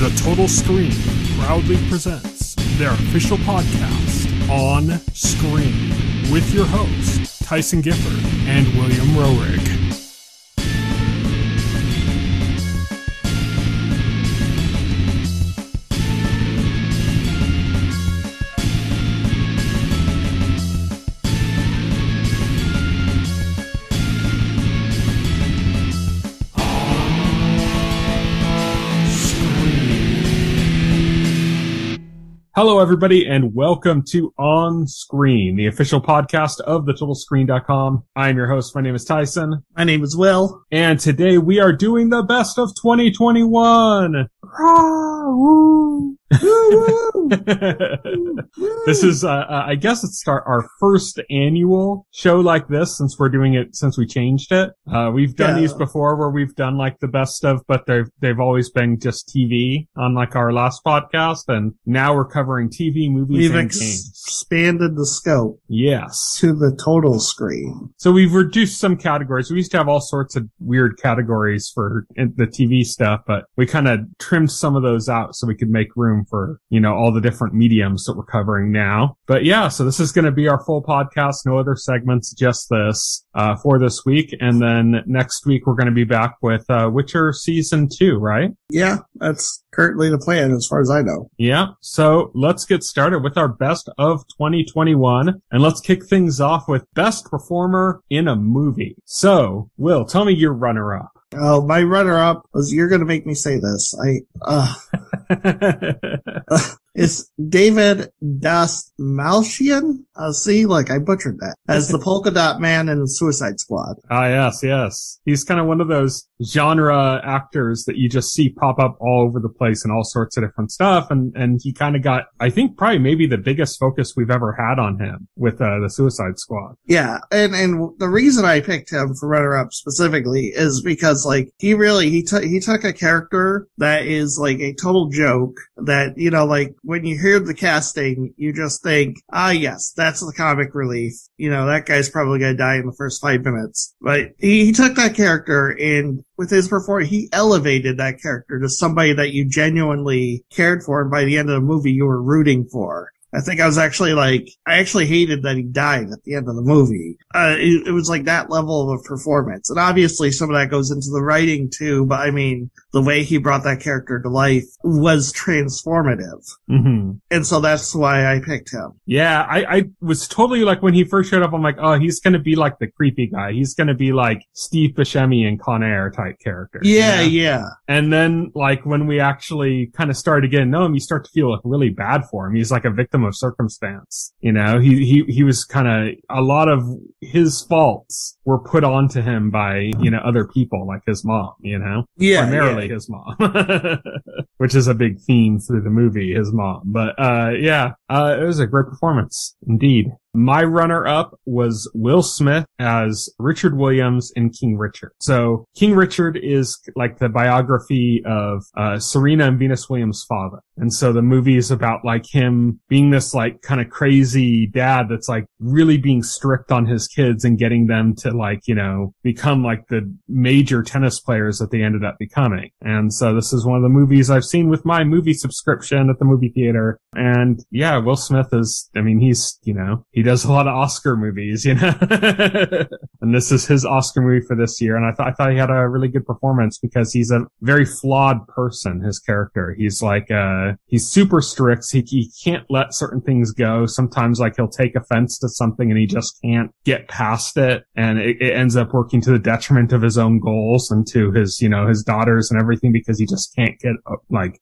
The Total Screen proudly presents their official podcast, On Screen, with your hosts, Tyson Gifford and William Rohrig. Hello, everybody, and welcome to On Screen, the official podcast of TheTotalScreen.com. I'm your host. My name is Tyson. My name is Will. And today we are doing the best of 2021. Rah, woo. This is, I guess it's our first annual show like this since we changed it. We've done these before where we've done like the best of, but they've always been just TV on like our last podcast, and now we're covering TV, movies, and games. Expanded the scope. Yes. To the total screen. So we've reduced some categories. We used to have all sorts of weird categories for the TV stuff, but we kind of trimmed some of those out so we could make room for, all the different mediums that we're covering now. But yeah, so this is going to be our full podcast. No other segments, just this, for this week. And then next week we're going to be back with, Witcher Season 2, right? Yeah, that's currently the plan as far as I know. Yeah. So let's get started with our best of 2021. And let's kick things off with best performer in a movie. So, Will, tell me your runner-up. Oh, my runner-up was, you're going to make me say this. It's David Dastmalchian. See, I butchered that. As the Polka Dot Man in the Suicide Squad. Ah, yes. He's kind of one of those genre actors that you just see pop up all over the place in all sorts of different stuff. And he kind of got, I think, probably maybe the biggest focus we've ever had on him with the Suicide Squad. Yeah. And the reason I picked him for runner-up specifically is because, he took a character that is a total joke that, when you hear the casting, you just think, yes, that's the comic relief. That guy's probably going to die in the first 5 minutes. But he took that character, and with his performance, he elevated that character to somebody that you genuinely cared for, and by the end of the movie, you were rooting for. I think I was actually I actually hated that he died at the end of the movie. It was that level of a performance. And obviously some of that goes into the writing too, but I mean, the way he brought that character to life was transformative. Mm-hmm. And so that's why I picked him. Yeah, I was totally when he first showed up, I'm oh, he's gonna be the creepy guy. He's gonna be Steve Buscemi in Con Air type character. Yeah, yeah. And then when we actually kind of started to get to know him, you start to feel really bad for him. He's a victim of circumstance. He was kind of, a lot of his faults were put onto him by, other people like his mom, Yeah. Primarily his mom. Which is a big theme through the movie, his mom. But, it was a great performance. Indeed. My runner-up was Will Smith as Richard Williams in King Richard. So King Richard is the biography of Serena and Venus Williams' father. And so the movie is about him being this kind of crazy dad that's really being strict on his kids and getting them to become the major tennis players that they ended up becoming. And so this is one of the movies I've seen with my movie subscription at the movie theater. And yeah, Will Smith is, he's, he does a lot of Oscar movies, and this is his Oscar movie for this year. And I thought he had a really good performance because he's a very flawed person, his character. He's he's super strict. He can't let certain things go. Sometimes he'll take offense to something and he just can't get past it. And it ends up working to the detriment of his own goals and to his, his daughters and everything because he just can't get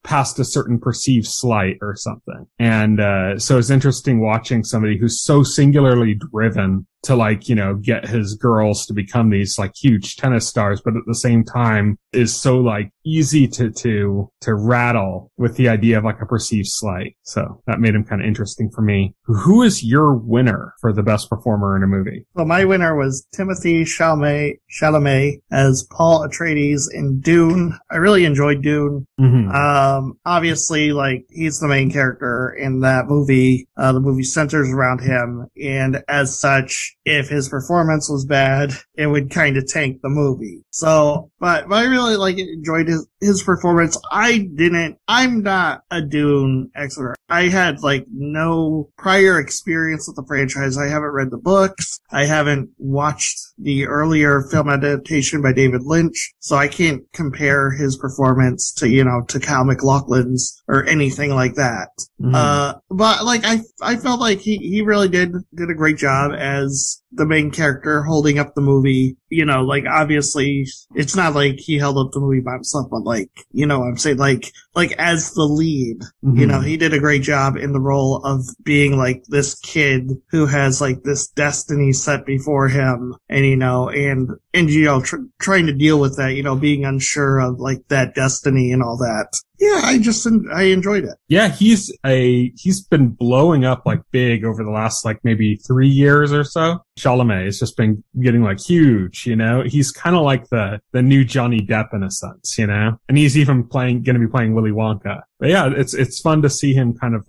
past a certain perceived slight or something. And, so it's interesting watching somebody who's so singularly driven to get his girls to become these huge tennis stars, but at the same time is so easy to rattle with the idea of a perceived slight. So that made him kind of interesting for me. Who is your winner for the best performer in a movie? Well, my winner was Timothée Chalamet as Paul Atreides in Dune. I really enjoyed Dune. Mm-hmm. Obviously, he's the main character in that movie. The movie centers around him, and as such, which if his performance was bad, it would kind of tank the movie. So, but I really enjoyed his performance. I'm not a Dune expert. I had no prior experience with the franchise. I haven't read the books. I haven't watched the earlier film adaptation by David Lynch. So I can't compare his performance to Kyle MacLachlan's or anything like that. Mm-hmm. But I felt like he really did a great job as the main character holding up the movie. Obviously it's not like he held up the movie by himself, but I'm saying as the lead, mm-hmm. He did a great job in the role of being this kid who has this destiny set before him and trying to deal with that, being unsure of that destiny and all that. Yeah, I enjoyed it. Yeah, he's been blowing up big over the last maybe 3 years or so. Chalamet has just been getting huge, He's kind of like the new Johnny Depp in a sense, And he's even going to be playing Willy Wonka. But yeah, it's fun to see him kind of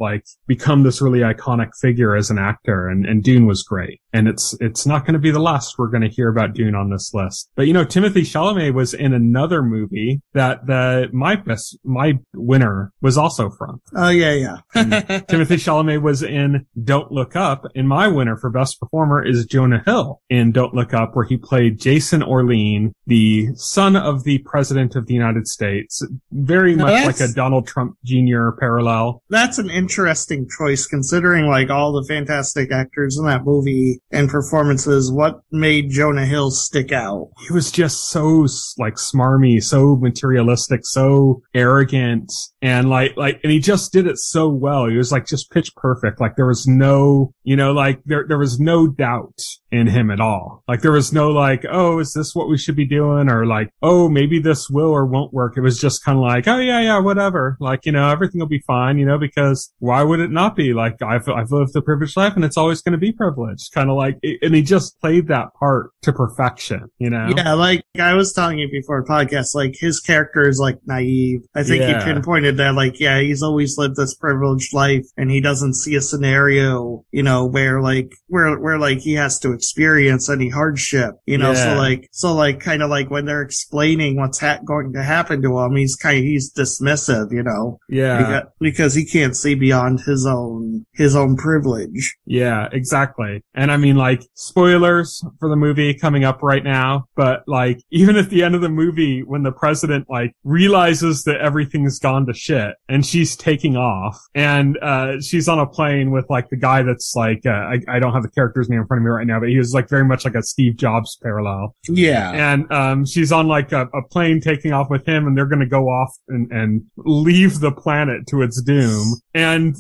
become this really iconic figure as an actor, and Dune was great. And it's not going to be the last we're going to hear about Dune on this list. But Timothée Chalamet was in another movie that my winner was also from. Oh yeah. Timothée Chalamet was in Don't Look Up, and my winner for best performer is Jonah Hill in Don't Look Up, where he played Jason Orlean, the son of the President of the United States. Very much like a Donald Trump Jr. parallel. That's an interesting choice considering all the fantastic actors in that movie and performances. What made Jonah Hill stick out? He was just so smarmy, so materialistic, so arrogant, and and he just did it so well. He was just pitch perfect. There was no, there was no doubt in him at all. There was no oh, is this what we should be doing? Or oh, maybe this will or won't work. It was just kind of oh yeah, whatever. Everything will be fine, because why would it not be? I've lived a privileged life and it's always going to be privileged. Kind of and he just played that part to perfection, Yeah, I was telling you before the podcast, his character is naive. I think he pinpointed that, he's always lived this privileged life and he doesn't see a scenario, where he has to experience any hardship, so kind of when they're explaining what's going to happen to him, he's dismissive, Yeah. Because he can't see beyond his own privilege. Yeah, exactly. And I mean, spoilers for the movie coming up right now, but even at the end of the movie, when the president realizes that everything's gone to shit and she's taking off and she's on a plane with the guy that's I don't have the character's name in front of me right now, but he was very much a Steve Jobs parallel. Yeah. And she's on a plane taking off with him, and they're going to go off and leave the planet to its doom. And,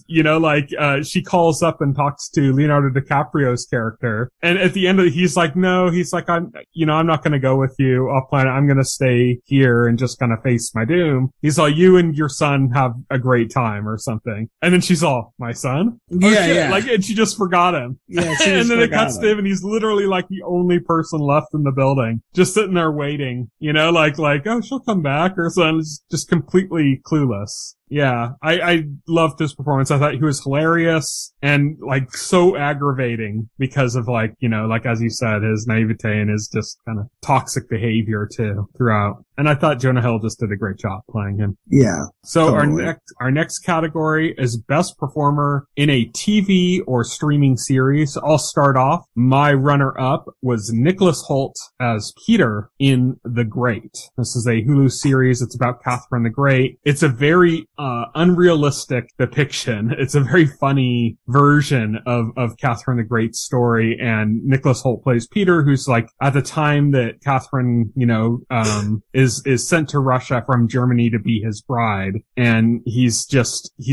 she calls up and talks to Leonardo DiCaprio's character. And at the end of it, he's no, I'm not going to go with you off planet. I'm going to stay here and just kind of face my doom. He's you and your son have a great time or something. And then she's my son? Yeah, yeah. And she just forgot him. Yeah, and then it cuts to him and he's literally the only person left in the building, just sitting there waiting, oh, she'll come back or something. Just completely clueless. Yeah, I loved his performance. I thought he was hilarious and so aggravating because of as you said, his naivete and his just kind of toxic behavior too throughout. And I thought Jonah Hill just did a great job playing him. Yeah. So totally. Our next category is best performer in a TV or streaming series. I'll start off. My runner-up was Nicholas Hoult as Peter in The Great. This is a Hulu series. It's about Catherine the Great. It's a very unrealistic depiction. It's a very funny version of Catherine the Great's story, and Nicholas Hoult plays Peter, who's at the time that Catherine, is sent to Russia from Germany to be his bride, and he's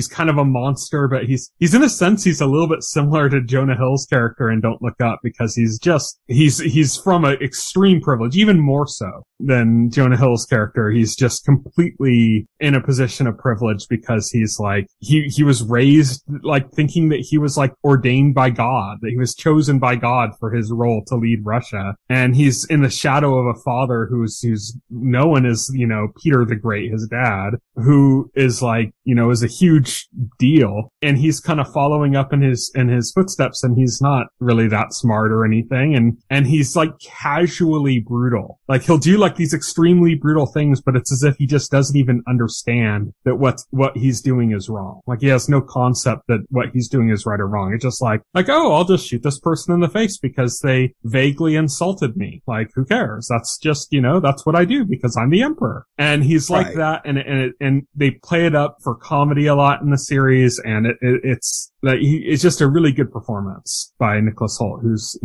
kind of a monster, but he's in a sense, he's a little bit similar to Jonah Hill's character in Don't Look Up, because he's from an extreme privilege, even more so than Jonah Hill's character. He's just completely in a position of privilege college because he's like, he was raised like thinking that he was like ordained by God, that he was chosen by God for his role to lead Russia. And he's in the shadow of a father who's known as, Peter the Great, his dad, who is like, is a huge deal. And he's kind of following up in his footsteps, and he's not really that smart or anything. And he's like casually brutal. Like he'll do like these extremely brutal things, but it's as if he just doesn't even understand that what he's doing is wrong. Like he has no concept that what he's doing is right or wrong. It's just like, oh, I'll just shoot this person in the face because they vaguely insulted me. Like, who cares? That's just, that's what I do because I'm the emperor. And he's like that. And they play it up for comedy a lot in the series. And it's just a really good performance by Nicholas Hoult, who's,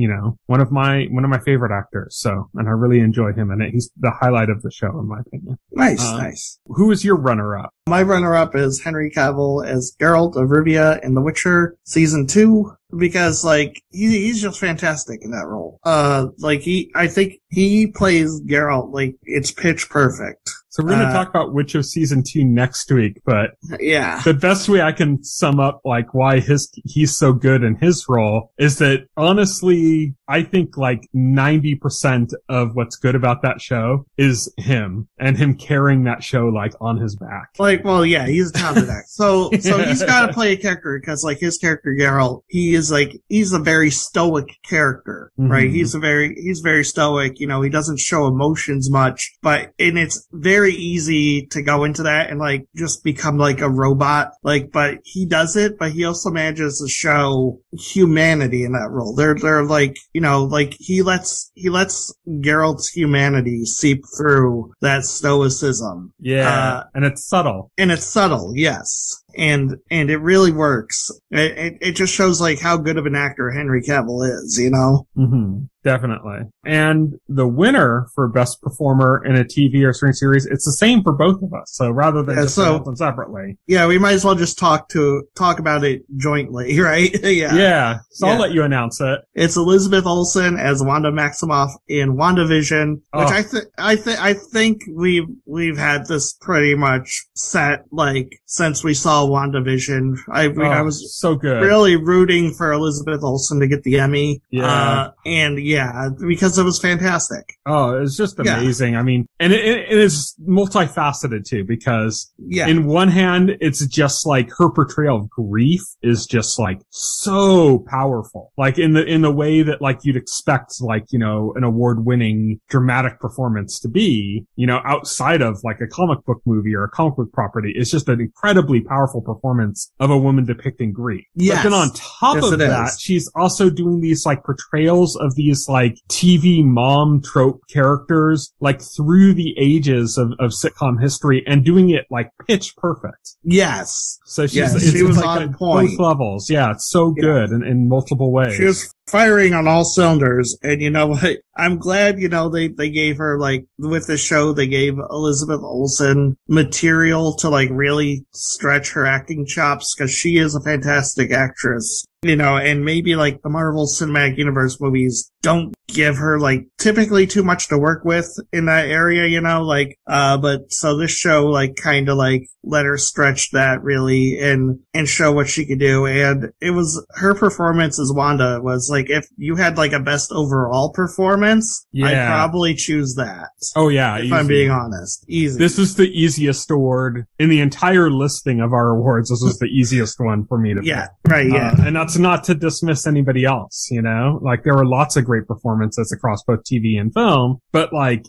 one of my favorite actors. So, and I really enjoy him in it. He's the highlight of the show, in my opinion. Nice. Who is your runner-up? My runner-up is Henry Cavill as Geralt of Rivia in The Witcher Season 2. Because, like, he's just fantastic in that role. I think he plays Geralt like it's pitch perfect. So we're going to talk about Witcher Season 2 next week, but yeah, the best way I can sum up, like, why he's so good in his role is that, honestly, I think, like, 90% of what's good about that show is him, and him carrying that show, like, on his back. Like, well, yeah, he's a talented actor. So he's got to play a character, because, like, his character, Geralt, he's a very stoic character, right? He's very stoic, he doesn't show emotions much, and it's very easy to go into that and like just become like a robot, but he does it, but he also manages to show humanity in that role. They're like, he lets Geralt's humanity seep through that stoicism. Yeah. And it's subtle. Yes. And it really works. It just shows like how good of an actor Henry Cavill is, Definitely. And the winner for Best Performer in a TV or screen series, it's the same for both of us. So rather than just announce them separately. Yeah, we might as well just talk about it jointly, right? Yeah. So I'll let you announce it. It's Elizabeth Olsen as Wanda Maximoff in WandaVision, which I think we've had this pretty much set, like, since we saw WandaVision. I was so good. Really rooting for Elizabeth Olsen to get the Emmy. Yeah. Because it was fantastic. Oh, it's just amazing. I mean, and it is multifaceted too, because in one hand, it's just like her portrayal of grief is just like so powerful. Like in the way that like you'd expect like, an award-winning dramatic performance to be, outside of like a comic book movie or a comic book property. It's just an incredibly powerful performance of a woman depicting grief. Yes. But then on top of that, she's also doing these like portrayals of these like TV mom trope characters like through the ages of sitcom history and doing it like pitch perfect. Yes. So she was like on point. Both levels. Yeah, it's so good in multiple ways. She was firing on all cylinders. And you know what? I'm glad, they gave her, like, with the show, they gave Elizabeth Olsen material to, like, really stretch her acting chops, because she is a fantastic actress. And maybe, like, the Marvel Cinematic Universe movies don't give her, like, typically too much to work with in that area, but so this show, like, kind of, like, let her stretch that really and show what she could do. And it was, her performance as Wanda was, like, if you had, like, a best overall performance, I'd probably choose that. Oh, yeah. If I'm being honest. Easy. This is the easiest award in the entire listing of our awards. This was the easiest one for me to pick. Right, yeah. And that's not to dismiss anybody else, like there were lots of great performances across both TV and film, but like,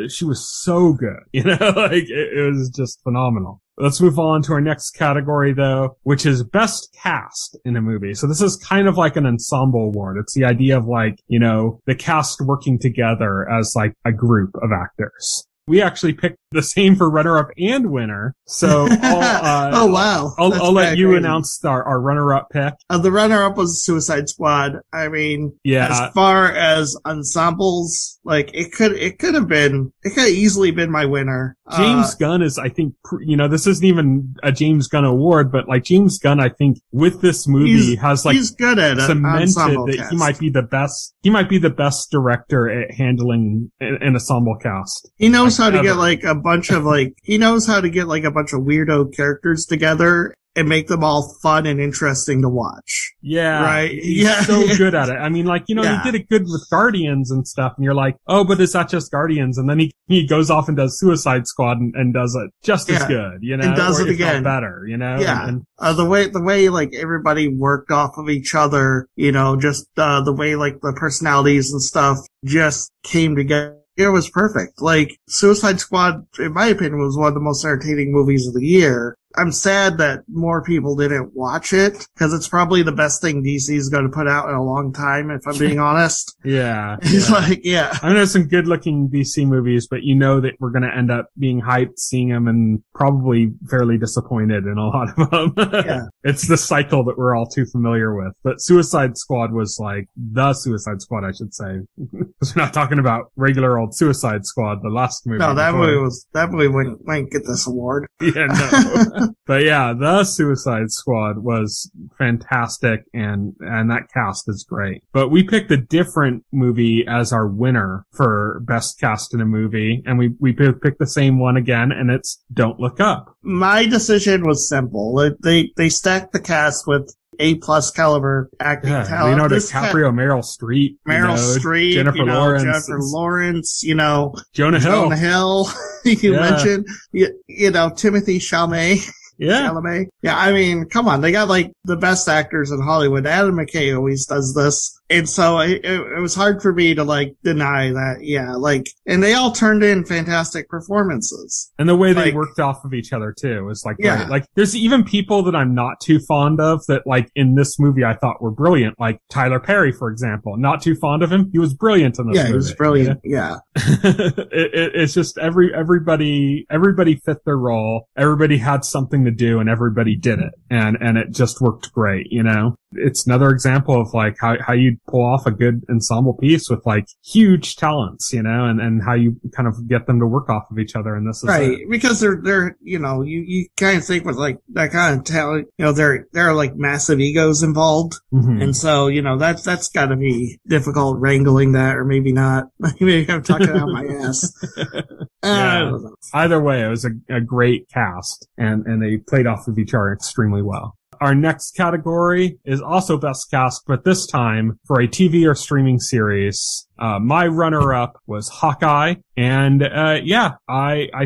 she was so good, like it was just phenomenal. Let's move on to our next category though, which is best cast in a movie. So this is kind of like an ensemble award. It's the idea of like, the cast working together as like a group of actors. We actually picked the same for runner-up and winner. So, oh wow! I'll let you announce our runner-up pick. The runner-up was Suicide Squad. I mean, as far as ensembles, like it could have easily been my winner. James Gunn is, I think, this isn't even a James Gunn award, but like James Gunn, I think with this movie he's good at cemented that cast. He might be the best. He might be the best director at handling an ensemble cast. He knows how to get like a bunch of he knows how to get like a bunch of weirdo characters together and make them all fun and interesting to watch. Yeah. Right? He's so good at it. I mean, he did it good with Guardians and stuff, and you're like, oh, but it's not just Guardians. And then he goes off and does Suicide Squad and does it just as good, And does it again. Better, Yeah. The way everybody worked off of each other, just, the way the personalities and stuff just came together. It was perfect. Suicide Squad, in my opinion, was one of the most entertaining movies of the year. I'm sad that more people didn't watch it, because it's probably the best thing DC is going to put out in a long time, if I'm being honest. Yeah. It's I mean, there's some good-looking DC movies, but that we're going to end up being hyped, seeing them, and probably fairly disappointed in a lot of them. Yeah. It's the cycle that we're all too familiar with. But Suicide Squad was the Suicide Squad, I should say. Because we're not talking about regular old Suicide Squad, the last movie. No, that movie wouldn't get this award. Yeah, no. But yeah, the Suicide Squad was fantastic, and that cast is great. But we picked a different movie as our winner for best cast in a movie, and we picked the same one again, and it's Don't Look Up. My decision was simple. They stacked the cast with A+ caliber acting talent. Leonardo DiCaprio, Meryl Streep, Jennifer Lawrence, Jonah Hill. You mentioned, Timothée Chalamet. Yeah. Chalamet. Yeah, I mean, come on. They got the best actors in Hollywood. Adam McKay always does this. And so it was hard for me to deny that. Yeah, and they all turned in fantastic performances. And the way they worked off of each other too was great. There's even people that I'm not too fond of that in this movie I thought were brilliant. Like Tyler Perry, for example. Not too fond of him. He was brilliant in this movie. Yeah, he was brilliant. Yeah. It's just everybody fit their role. Everybody had something to do and everybody did it. And it just worked great, It's another example of how you pull off a good ensemble piece with huge talents, and how you kind of get them to work off of each other. And this is right. Because they're, you kind of think with that kind of talent, there are massive egos involved. Mm-hmm. And so, that's gotta be difficult wrangling that, or maybe not. Maybe I'm talking out my ass. Either way, it was a great cast and they played off of each other extremely well. Our next category is also best cast, but this time for a TV or streaming series. My runner-up was Hawkeye, and I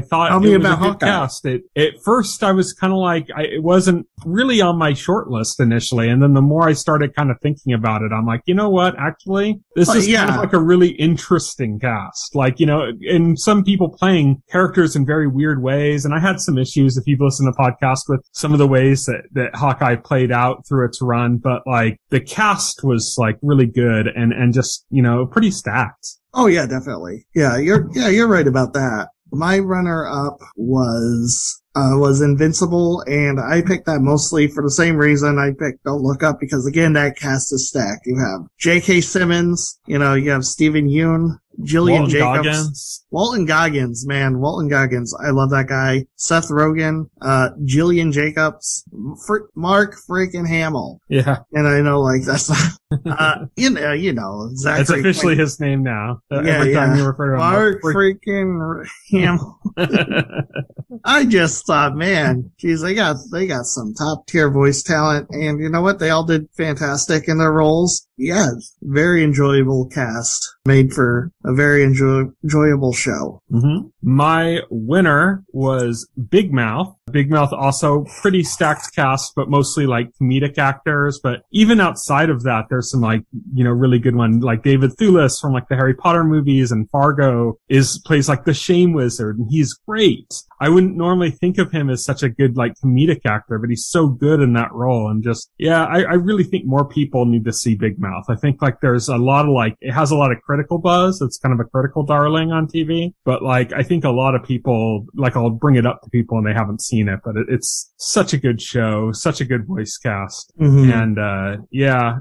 thought Tell it me was about a good Hawkeye. cast. At first, I was kind of it wasn't really on my short list initially, and then the more I started kind of thinking about it, I'm like, you know what? Actually, this is kind of a really interesting cast. And some people playing characters in very weird ways, and I had some issues if you've listened to the podcast with some of the ways that Hawkeye played out through its run, but the cast was really good and just pretty stacked. Oh yeah, definitely. Yeah, you're right about that. My runner-up was Invincible, and I picked that mostly for the same reason I picked Don't Look Up, because again, that cast is stacked. You have J.K. Simmons, you have Stephen Yeun, Jillian Jacobs. Walton Goggins, man. Walton Goggins. I love that guy. Seth Rogen, Jillian Jacobs, Mark freaking Hamill. Yeah. And I know, that's not, Zachary. It's officially his name now. Every time you refer to him. Mark freaking Hamill. I just thought, man, geez, they got some top tier voice talent, and you know what? They all did fantastic in their roles. Yeah, very enjoyable cast, made for a very enjoyable show. Mm-hmm. My winner was Big Mouth. Big Mouth also pretty stacked cast, but mostly comedic actors. But even outside of that, there's some really good one, like David Thewlis from the Harry Potter movies, and Fargo plays the Shame Wizard, and he's great. I wouldn't normally think of him as such a good comedic actor, but he's so good in that role. And just I really think more people need to see Big Mouth. I think there's a lot of it has a lot of critical buzz. It's kind of a critical darling on TV, but I think a lot of people I'll bring it up to people and they haven't seen it, but it's such a good show, such a good voice cast. Mm-hmm. And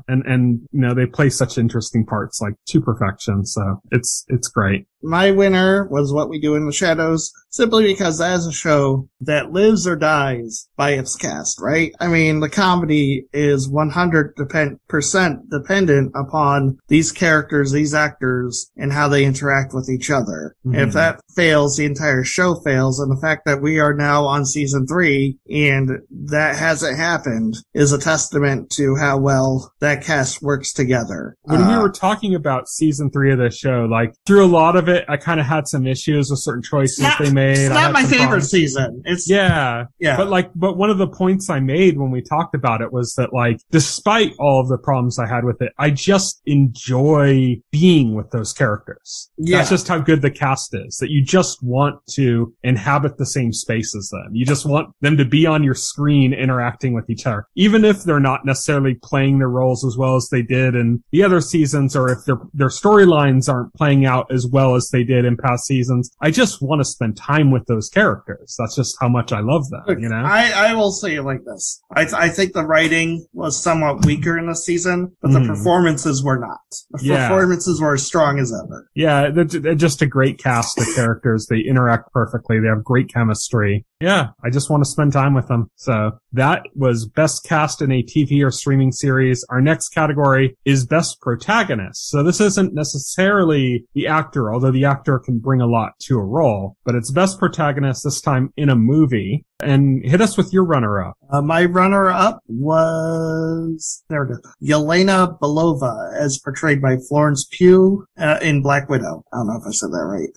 and they play such interesting parts to perfection. So it's great. My winner was What We Do in the Shadows, simply because that is a show that lives or dies by its cast, right? I mean, the comedy is 100% dependent upon these characters, these actors, and how they interact with each other. Mm-hmm. If that fails, the entire show fails, and the fact that we are now on season 3 and that hasn't happened is a testament to how well that cast works together. When we were talking about season 3 of the show, like, through a lot of it, I kind of had some issues with certain choices they made. It's not my favorite season. Yeah. But one of the points I made when we talked about it was that, like, despite all of the problems I had with it, I just enjoy being with those characters. Yeah. That's just how good the cast is, that you just want to inhabit the same space as them. You just want them to be on your screen interacting with each other, even if they're not necessarily playing their roles as well as they did in the other seasons, or if their storylines aren't playing out as well as they did in past seasons. I just want to spend time with those characters. That's just how much I love them. Look, you know, I will say it like this. I think the writing was somewhat weaker in this season, but the performances were not. The performances were as strong as ever. Yeah, they're just a great cast of characters. They interact perfectly. They have great chemistry. Yeah, I just want to spend time with them. So that was Best Cast in a TV or Streaming Series. Our next category is Best Protagonist. So this isn't necessarily the actor, although the actor can bring a lot to a role, but it's Best Protagonist, this time in a movie. And hit us with your runner-up. My runner-up was, Yelena Belova, as portrayed by Florence Pugh in Black Widow. I don't know if I said that right.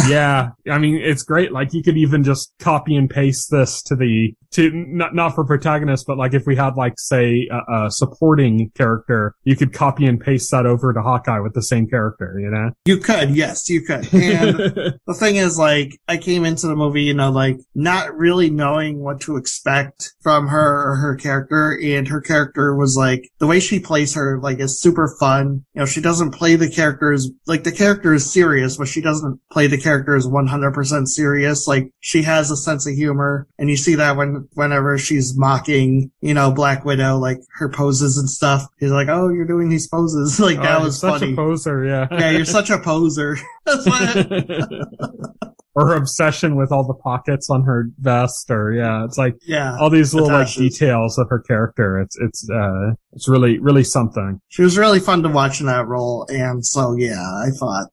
Yeah, I mean, it's great. Like, you could even just copy and paste this not for protagonist, but like if we had, like, say, a supporting character, you could copy and paste that over to Hawkeye with the same character, you know? You could, yes, you could. And the thing is, like, I came into the movie, you know, like, not really knowing what to expect from her or her character, and her character was, like, the way she plays her, like, is super fun. You know, she doesn't play the characters, like, the character is serious, but she doesn't play the character as 100% serious. Like, she has a sense of humor, and you see that whenever she's mocking, you know, Black Widow, like, her poses and stuff. He's like, oh, you're doing these poses. Like, that was such funny. A poser, yeah. Yeah, you're such a poser. That's what or her obsession with all the pockets on her vest, or it's like all these little like details of her character. It's really, really something. She was really fun to watch in that role, and so I thought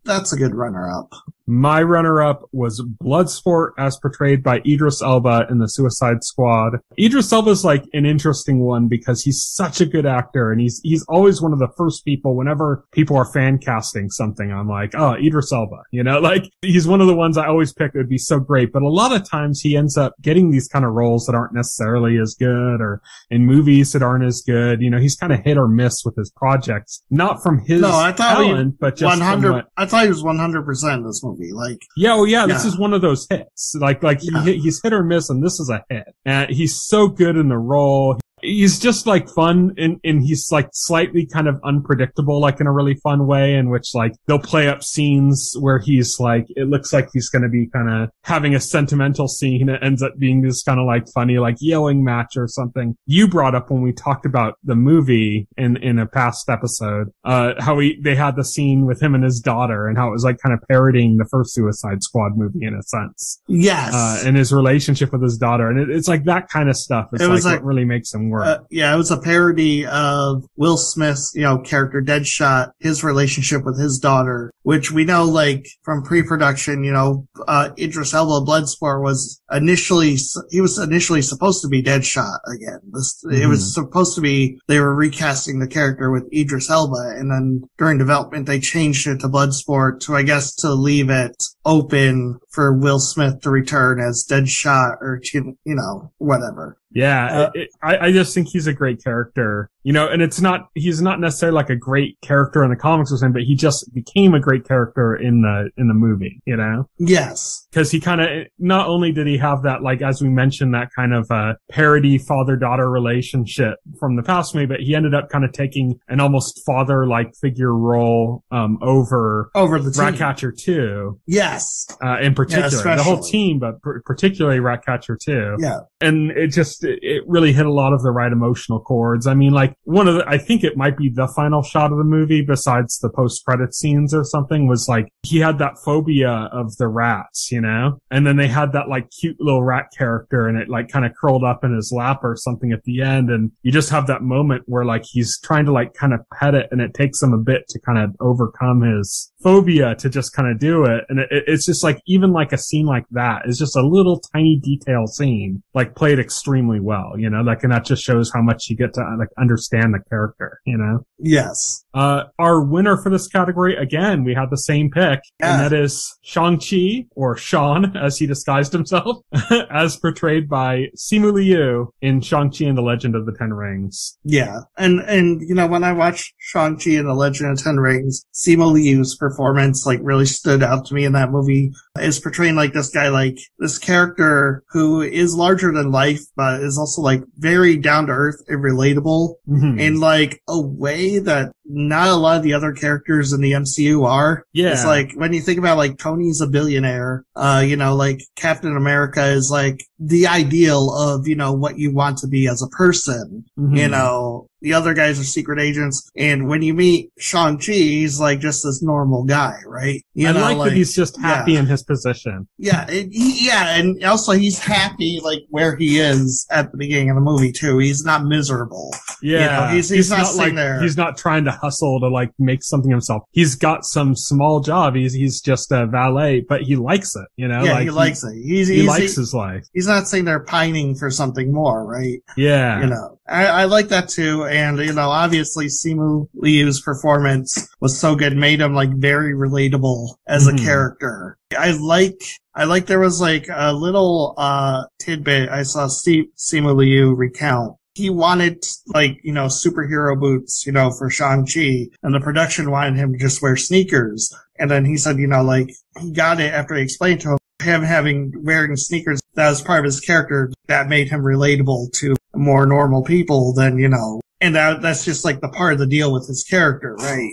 that's a good runner-up. My runner-up was Bloodsport, as portrayed by Idris Elba in The Suicide Squad. Idris Elba's like an interesting one because he's such a good actor, and he's always one of the first people whenever people are fan casting something. I'm like, oh, Idris Elba, you know, like he's one of the ones I always pick. It would be so great, but a lot of times he ends up getting these kind of roles that aren't necessarily as good, or in movies that aren't as good. You know, he's kind of hit or miss with his projects, not from his talent, but just 100. I thought he was 100% in this movie. Like, this is one of those hits. He's hit or miss, and this is a hit. And he's so good in the role. He's just like fun, and he's like slightly kind of unpredictable, like in a really fun way, in which like they'll play up scenes where he's like, it looks like he's going to be kind of having a sentimental scene. It ends up being this kind of like funny, like yelling match or something. You brought up when we talked about the movie in a past episode, how they had the scene with him and his daughter, and how it was like kind of parodying the first Suicide Squad movie in a sense. Yes. And his relationship with his daughter. And it's like that kind of stuff. It's like what really makes him work. It was a parody of Will Smith's, you know, character Deadshot, his relationship with his daughter, which we know, like, from pre-production, you know, Idris Elba Bloodsport was initially supposed to be Deadshot again. It was supposed to be, they were recasting the character with Idris Elba, and then during development they changed it to Bloodsport to leave it open for Will Smith to return as Deadshot, or, you know, whatever. Yeah, I just think he's a great character, you know, and he's not necessarily like a great character in the comics or something, but he just became a great character in the movie, you know? Yes. Cause he kind of, not only did he have that, like, as we mentioned, that kind of, parody father-daughter relationship from the past movie, but he ended up kind of taking an almost father-like figure role, over the team. Ratcatcher 2. Yes. In particular. The whole team, but particularly Ratcatcher 2. Yeah. And it really hit a lot of the right emotional chords. I mean, like, I think it might be the final shot of the movie besides the post-credit scenes or something, was like, he had that phobia of the rats, you know? And then they had that like cute little rat character and it like kind of curled up in his lap or something at the end. And you just have that moment where like he's trying to like kind of pet it and it takes him a bit to kind of overcome his phobia to just kind of do it. And it's just like, even like a scene like that is just a little tiny detail scene, like played extremely well, you know, like, and that just shows how much you get to like understand the character, you know? Yes. Our winner for this category, again, we had the same pick, and that is Shang-Chi, or Sean, as he disguised himself, as portrayed by Simu Liu in Shang-Chi and the Legend of the Ten Rings. Yeah. And, you know, when I watched Shang-Chi and the Legend of the Ten Rings, Simu Liu's performance, like, really stood out to me in that movie. Is portraying, like, this guy, like, this character who is larger than life, but is also, like, very down-to-earth and relatable in, like, a way that not a lot of the other characters in the MCU are. Yeah. It's like, when you think about, like, Tony's a billionaire, you know, like, Captain America is, like, the ideal of, you know, what you want to be as a person. You know, the other guys are secret agents. And when you meet Shang-Chi, he's, like, just this normal guy, right? I like that he's just happy in his position. Yeah. And also he's happy, like, where he is at the beginning of the movie, too. He's not miserable. Yeah. You know, he's not sitting like, there. He's not trying to hustle to, like, make something himself. He's got some small job. He's just a valet, but he likes it, you know? Yeah, like, he likes it. He likes his life. He's not sitting there pining for something more, right? Yeah. You know, I like that too. And, you know, obviously Simu Liu's performance was so good, made him like very relatable as a character. I like there was like a little, tidbit I saw Simu Liu recount. He wanted, like, you know, superhero boots, you know, for Shang-Chi, and the production wanted him to just wear sneakers. And then he said, you know, like, he got it after I explained to him wearing sneakers, that was part of his character that made him relatable to more normal people than, you know, and that's just like the part of the deal with his character, right?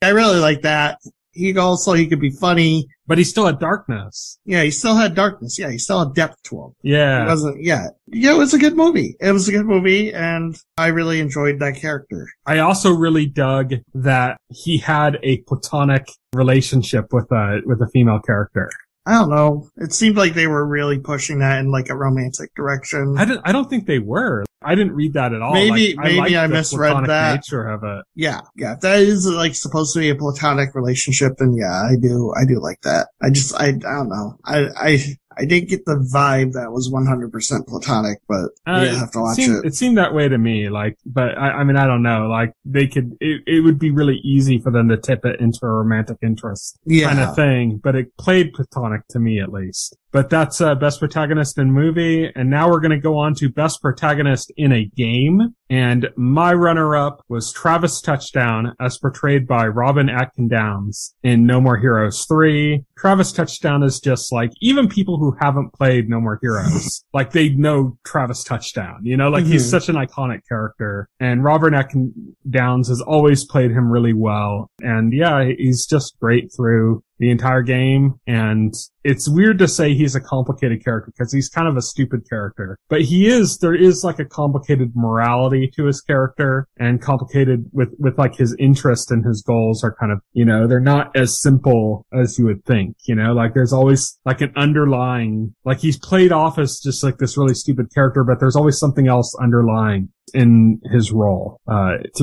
I really like that. He could be funny. But he still had darkness. Yeah, he still had darkness. Yeah, he still had depth to him. Yeah. It wasn't, yeah, it was a good movie. It was a good movie, and I really enjoyed that character. I also really dug that he had a platonic relationship with a female character. I don't know. It seemed like they were really pushing that in like a romantic direction. I don't think they were. I didn't read that at all. Maybe like, I misread that. Nature of it. Yeah. If that is like supposed to be a platonic relationship, then yeah, I do like that. I don't know. I didn't get the vibe that was 100% platonic, but you have to watch it. It seemed that way to me, like, but I mean, I don't know, like, it would be really easy for them to tip it into a romantic interest kind of thing, but it played platonic to me at least. But that's, Best Protagonist in Movie, and now we're gonna go on to Best Protagonist in a Game, and my runner-up was Travis Touchdown, as portrayed by Robin Atkin Downes in No More Heroes 3. Travis Touchdown is just like, even people who haven't played No More Heroes, like, they know Travis Touchdown, you know, like, he's such an iconic character, and Robin Atkin Downes has always played him really well, and yeah, he's just great through the entire game, and it's weird to say he's a complicated character because he's kind of a stupid character, but there is like a complicated morality to his character, and complicated with like his interest and his goals are kind of, you know, they're not as simple as you would think, you know, like there's always like an underlying, like he's played off as just like this really stupid character, but there's always something else underlying in his role,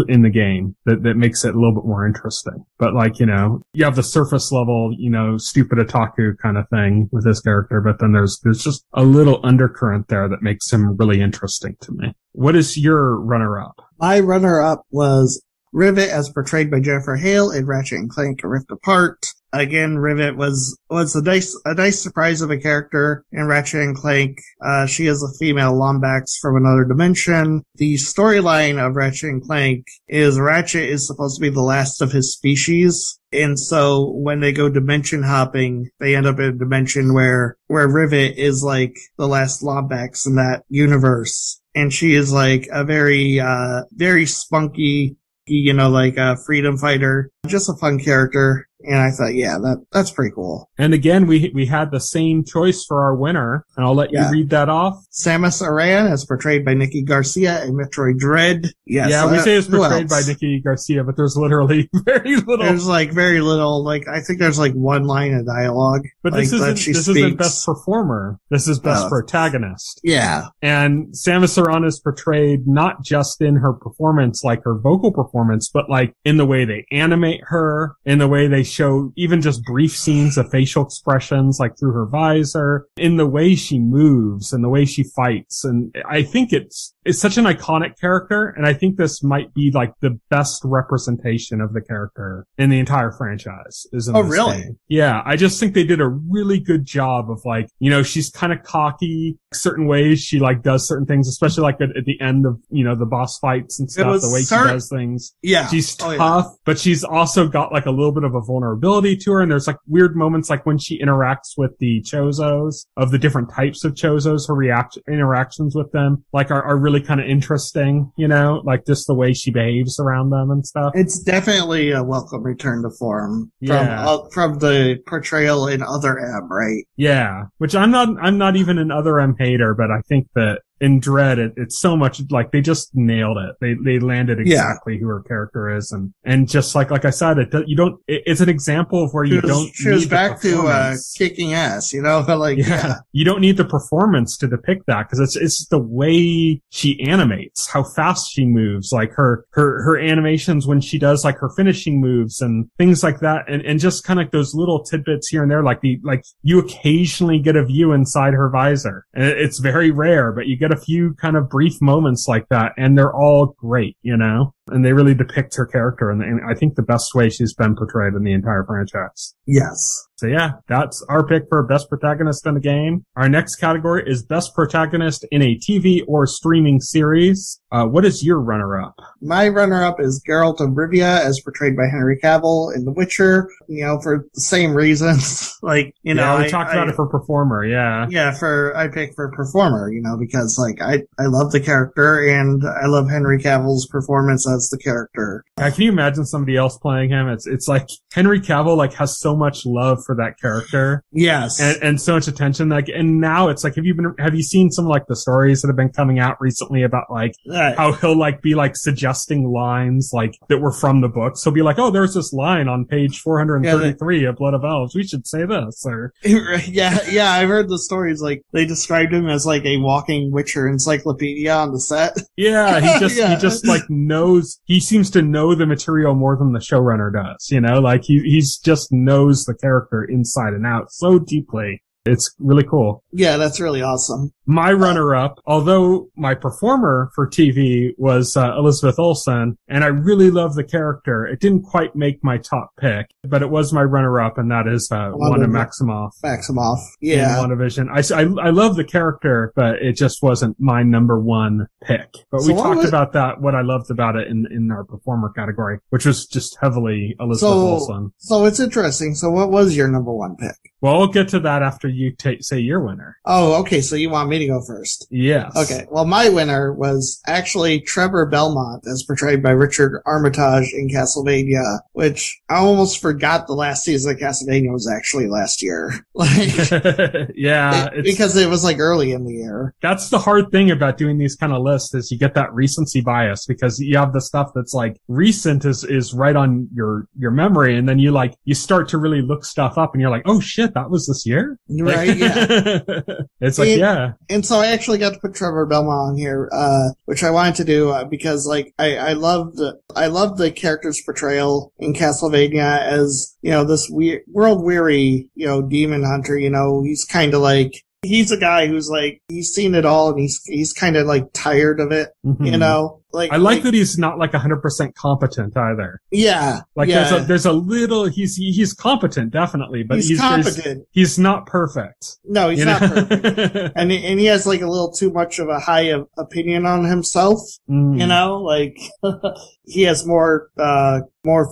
in the game that makes it a little bit more interesting. But like, you know, you have the surface level, you know, stupid otaku kind of thing with his character, but then there's just a little undercurrent there that makes him really interesting to me. What is your runner-up? My runner-up was Rivet, as portrayed by Jennifer Hale in Ratchet and Clank: A Rift Apart. again, Rivet was a nice surprise of a character in Ratchet and Clank. She is a female Lombax from another dimension. The storyline of Ratchet and Clank is Ratchet is supposed to be the last of his species. And so when they go dimension hopping, they end up in a dimension where Rivet is like the last Lombax in that universe. And she is like a very, very spunky, like a freedom fighter. Just a fun character. And I thought, yeah, that's pretty cool. And again, we had the same choice for our winner, and I'll let you read that off. Samus Aran, as portrayed by Nikki Garcia in Metroid Dread. Yes. Yeah, we say it's portrayed by Nikki Garcia, but there's literally very little. There's like very little, I think there's like one line of dialogue. But this isn't best performer. This is best protagonist. Yeah. And Samus Aran is portrayed not just in her performance, like her vocal performance, but like in the way they animate her, in the way they show even just brief scenes of facial expressions, like through her visor, in the way she moves and the way she fights. And I think it's such an iconic character. And I think this might be like the best representation of the character in the entire franchise. Oh, really? Game. Yeah. I just think they did a really good job of like, she's kind of cocky certain ways. She like does certain things, especially like at the end of, the boss fights and stuff, the way she does things. Yeah. She's tough, but she's also got like a little bit of a vulnerability to her. And there's like weird moments like when she interacts with the Chozos, of the different types of Chozos, her interactions with them like are really kind of interesting, like just the way she behaves around them and stuff. It's definitely a welcome return to form from the portrayal in Other M, right? Yeah. Which I'm not even an Other M hater, but I think that in Dread, it's so much like they just nailed it. They landed exactly who her character is, and just like I said, it's an example of where she was back to kicking ass, you don't need the performance to depict that, because it's the way she animates, how fast she moves, like her animations when she does like her finishing moves and things like that, and just kind of those little tidbits here and there, like you occasionally get a view inside her visor, and it's very rare, but you get a few kind of brief moments like that, and they're all great, and they really depict her character, and I think the best way she's been portrayed in the entire franchise. Yes. So yeah, that's our pick for best protagonist in a game. Our next category is best protagonist in a TV or streaming series. What is your runner-up? My runner-up is Geralt of Rivia, as portrayed by Henry Cavill in The Witcher, for the same reasons. We talked about it for performer, yeah. Yeah, I picked for performer, because I love the character, and I love Henry Cavill's performance as the character. Yeah, can you imagine somebody else playing him? It's like Henry Cavill has so much love for that character. Yes. And so much attention. And now it's like, have you seen some the stories that have been coming out recently about how he'll be suggesting lines that were from the books? He'll be like, oh, there's this line on page 433 of Blood of Elves. We should say this, or. Yeah, I've heard the stories, they described him as a walking Witcher encyclopedia on the set. Yeah, he just knows, he seems to know the material more than the showrunner does, he's just knows the character inside and out so deeply. It's really cool. Yeah, that's really awesome. My runner-up, although my performer for TV was Elizabeth Olsen, and I really love the character, it didn't quite make my top pick, but it was my runner-up, and that is Wanda Maximoff. Maximoff, yeah. In WandaVision. I love the character, but it just wasn't my number one pick. But we talked about that, what I loved about it in our performer category, which was just heavily Elizabeth Olsen. So it's interesting. So what was your number one pick? Well, we'll get to that after you say your winner. Oh, okay. So you want me to go first? Yes. Okay. Well, my winner was actually Trevor Belmont, as portrayed by Richard Armitage in Castlevania, which I almost forgot the last season of Castlevania was actually last year. Yeah. Because it was early in the year. That's the hard thing about doing these kind of lists, is you get that recency bias, because you have the stuff that's recent is right on your memory, and then you start to really look stuff up, and you're like, oh shit, that was this year? Right, yeah. It's yeah. And so I actually got to put Trevor Belmont on here, which I wanted to do, because I loved the character's portrayal in Castlevania as, this world-weary, demon hunter, he's kind of he's a guy who's he's seen it all, and he's kind of tired of it, I like that he's not like 100% competent either. Yeah. Like there's a little, he's competent, definitely, but he's competent. He's not perfect. No, he's not perfect. and he has like a little too much of a high opinion on himself, you know, like he has more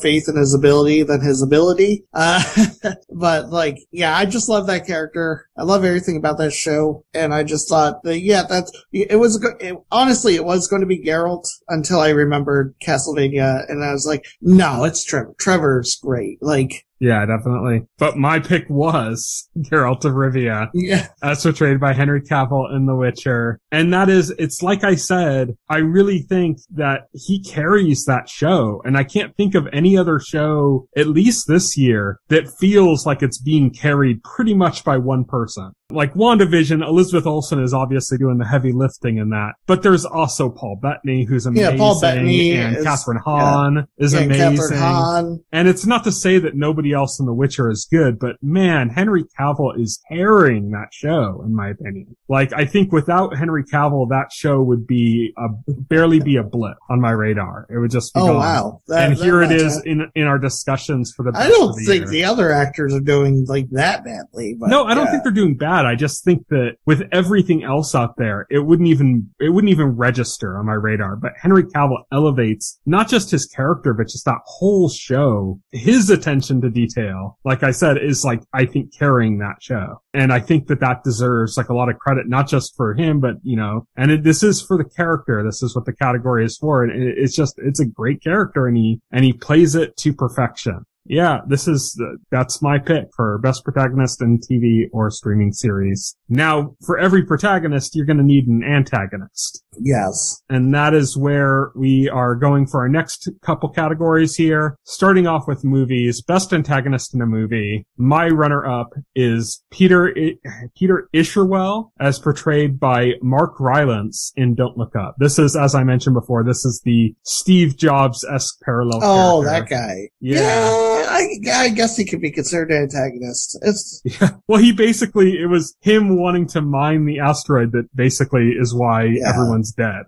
faith in his ability than his ability. But like, yeah, I just love that character. I love everything about that show. And I just thought that, honestly, it was going to be Geralt until I remembered Castlevania. And I was like, no, it's Trevor. Trevor's great. Like, yeah, definitely. But my pick was Geralt of Rivia. Yeah. As portrayed by Henry Cavill in The Witcher. And that is, it's like I said, I really think that he carries that show. And I can't think of any other show, at least this year, that feels like it's being carried pretty much by one person. Like WandaVision, Elizabeth Olsen is obviously doing the heavy lifting in that. But there's also Paul Bettany, who's amazing. Yeah, Paul Bettany. And Catherine Hahn is amazing. Catherine Hahn. And it's not to say that nobody else in The Witcher is good, but man, Henry Cavill is carrying that show, in my opinion. Like, I think without Henry Cavill, that show would be barely be a blip on my radar. It would just be gone. Wow. And here it is in our discussions for the best I don't think the other actors are doing like that badly. But, no, I don't think they're doing bad. I just think that with everything else out there, it wouldn't even register on my radar. But Henry Cavill elevates not just his character, but just that whole show. His attention to detail, like I said, is like, I think, carrying that show. And I think that deserves like a lot of credit, not just for him, but, you know, and this is for the character. This is what the category is for. And it's a great character, and he plays it to perfection. Yeah, that's my pick for best protagonist in TV or streaming series. Now, for every protagonist, you're going to need an antagonist. Yes. And that is where we are going for our next couple categories here. Starting off with movies, best antagonist in a movie. My runner-up is Peter Isherwell, as portrayed by Mark Rylance in Don't Look Up. This is, as I mentioned before, this is the Steve Jobs-esque parallel character. Oh, that guy. Yeah. I guess he could be considered an antagonist. Well, it was him wanting to mine the asteroid that basically is why everyone's dead.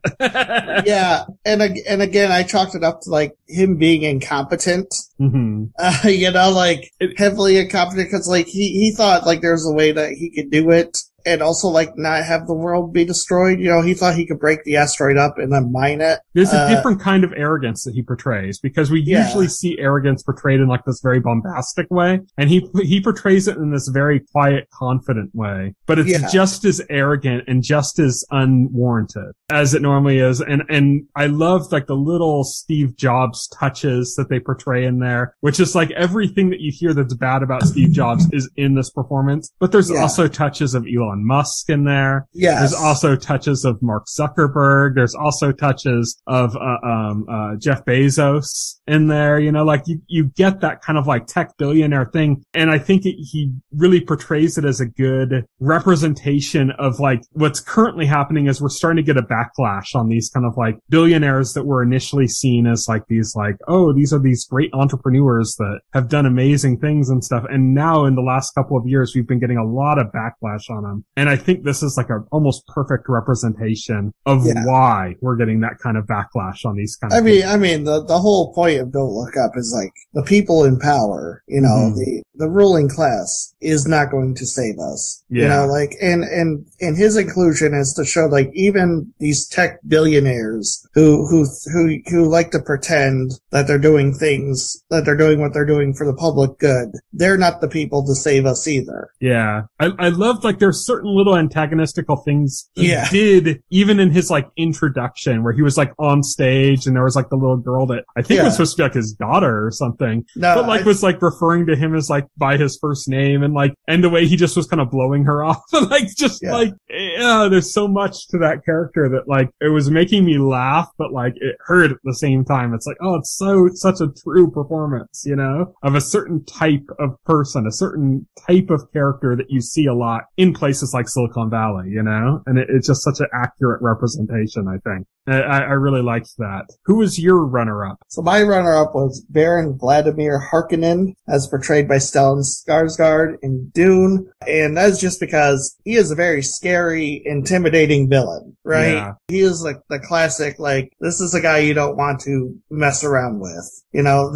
Yeah. And again, I chalked it up to like him being incompetent. Mm-hmm. You know, like heavily incompetent, because like he thought like there's a way that he could do it. And also, like, not have the world be destroyed. You know, he thought he could break the asteroid up and then mine it. There's a different kind of arrogance that he portrays, because we usually see arrogance portrayed in, like, this very bombastic way. And he portrays it in this very quiet, confident way. But it's just as arrogant and just as unwarranted as it normally is. And I love, like, the little Steve Jobs touches that they portray in there, which is, like, everything that you hear that's bad about Steve Jobs is in this performance. But there's also touches of Elon Musk in there. Yes. There's also touches of Mark Zuckerberg. There's also touches of Jeff Bezos in there. You know, like you get that kind of like tech billionaire thing. And I think he really portrays it as a good representation of like what's currently happening. Is we're starting to get a backlash on these kind of like billionaires that were initially seen as like these like, oh, these are these great entrepreneurs that have done amazing things and stuff. And now in the last couple of years, we've been getting a lot of backlash on them. And I think this is like a almost perfect representation of why we're getting that kind of backlash on these kind of things. I mean, the whole point of Don't Look Up is like the people in power, you know, the ruling class is not going to save us. Yeah. You know, like, and his inclusion is to show like even these tech billionaires who like to pretend that they're doing things, that they're doing what they're doing for the public good. They're not the people to save us either. Yeah. I loved like there's certain little antagonistical things he did even in his like introduction where he was like on stage and there was like the little girl that I think was supposed to be like his daughter or something. No, but like was like referring to him as like by his first name and like, and the way he just was kind of blowing her off. Like just like, there's so much to that character that like it was making me laugh, but like it hurt at the same time. It's like, oh, it's such a true performance, you know, of a certain type of person, a certain type of character that you see a lot in places places like Silicon Valley, you know? And it's just such an accurate representation, I think. I really liked that. Who was your runner-up? So my runner-up was Baron Vladimir Harkin, as portrayed by Stellan Skarsgård in Dune. And that's just because he is a very scary, intimidating villain, right? Yeah. He is like the classic, like, this is a guy you don't want to mess around with. You know,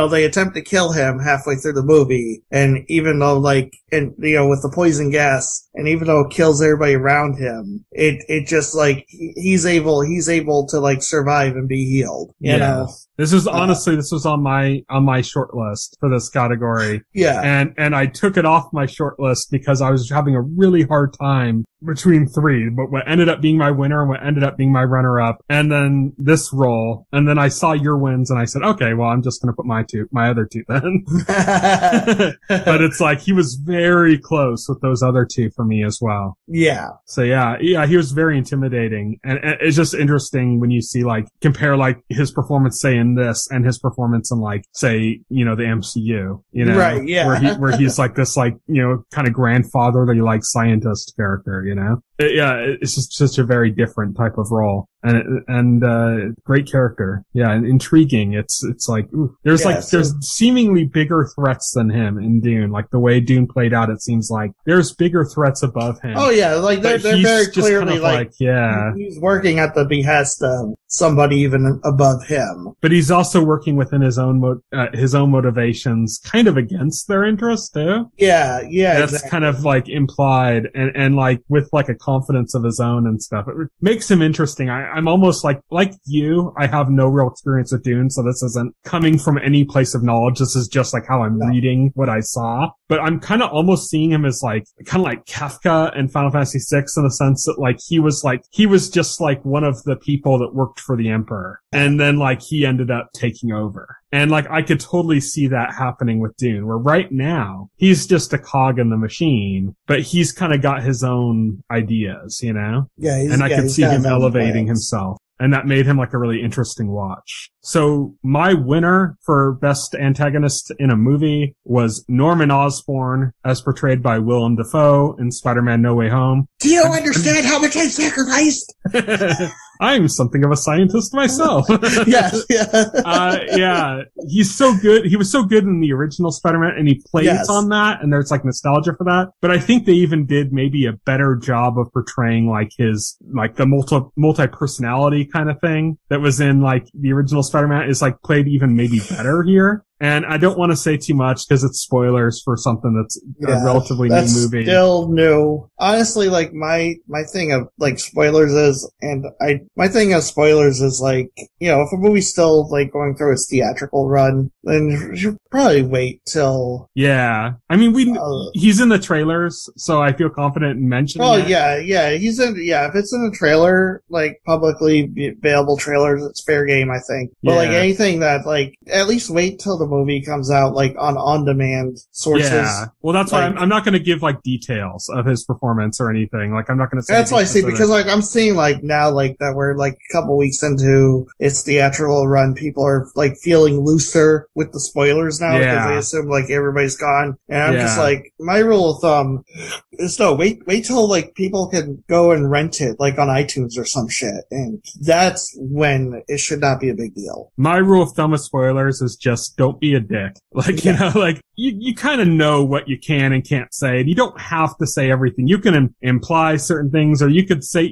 they attempt to kill him halfway through the movie, and even though, like, and, you know, with the poison gas, and even though it kills everybody around him, it just, like, he's able to, like, survive and be healed, you know? This was on my short list for this category. Yeah. And I took it off my short list because I was having a really hard time between three, but what ended up being my winner and what ended up being my runner-up, and then this role, and then I saw your wins, and I said, okay, well, I'm just gonna put my other two then. But it's like, he was very close with those other two for me as well. Yeah. So yeah, he was very intimidating, and it's just interesting when you see, like, compare, like, his performance, say, in this, and his performance in, like, say, you know, the MCU, you know? Right, yeah. Where he's like this, like, you know, kind of grandfatherly, like, scientist character, you know? It's just such a very different type of role. And great character. Yeah, and intriguing. It's like, ooh, there's seemingly bigger threats than him in Dune. Like, the way Dune played out, it seems like there's bigger threats above him. Oh yeah, like they're very clearly kind of like, yeah, he's working at the behest of somebody even above him. But he's also working within his own motivations, kind of against their interests too. Yeah, That's exactly. kind of like implied, and like with like a confidence of his own and stuff. It makes him interesting. I'm almost like you, I have no real experience with Dune, so this isn't coming from any place of knowledge. This is just like how I'm reading what I saw. But I'm kind of almost seeing him as like, kind of like Kafka in Final Fantasy VI, in the sense that like, he was just like one of the people that worked for the Emperor. And then like, he ended up taking over. And like, I could totally see that happening with Dune, where right now, he's just a cog in the machine, but he's kind of got his own ideas, you know? Yeah, and I could see him elevating himself. And that made him like a really interesting watch. So my winner for best antagonist in a movie was Norman Osborn, as portrayed by Willem Dafoe in Spider-Man No Way Home. Do you understand how much I sacrificed? I'm something of a scientist myself. Yes, yeah. Yeah. He's so good. He was so good in the original Spider-Man, and he plays on that, and there's like nostalgia for that. But I think they even did maybe a better job of portraying like his, like the multi-personality kind of thing that was in like the original Spider-Man is like played even maybe better here. And I don't want to say too much because it's spoilers for something that's a relatively new movie. Still new. Honestly, like my thing of like spoilers is, my thing of spoilers is like, you know, if a movie's still like going through its theatrical run, then you should probably wait till. Yeah. I mean, he's in the trailers, so I feel confident in mentioning it. Yeah. If it's in a trailer, like publicly available trailers, it's fair game, I think. But like anything that like, at least wait till the movie comes out like on demand sources. Yeah. Well, that's why I'm not going to give like details of his performance or anything. Like, I'm not going to say. That's why I see, because like I'm seeing like now like that we're like a couple weeks into its theatrical run, people are like feeling looser with the spoilers now because they assume like everybody's gone. And I'm just like, my rule of thumb is no, wait till like people can go and rent it like on iTunes or some shit, and that's when it should not be a big deal. My rule of thumb with spoilers is just don't be a dick. Like, you know, like you kind of know what you can and can't say, and you don't have to say everything. You can imply certain things, or you could say,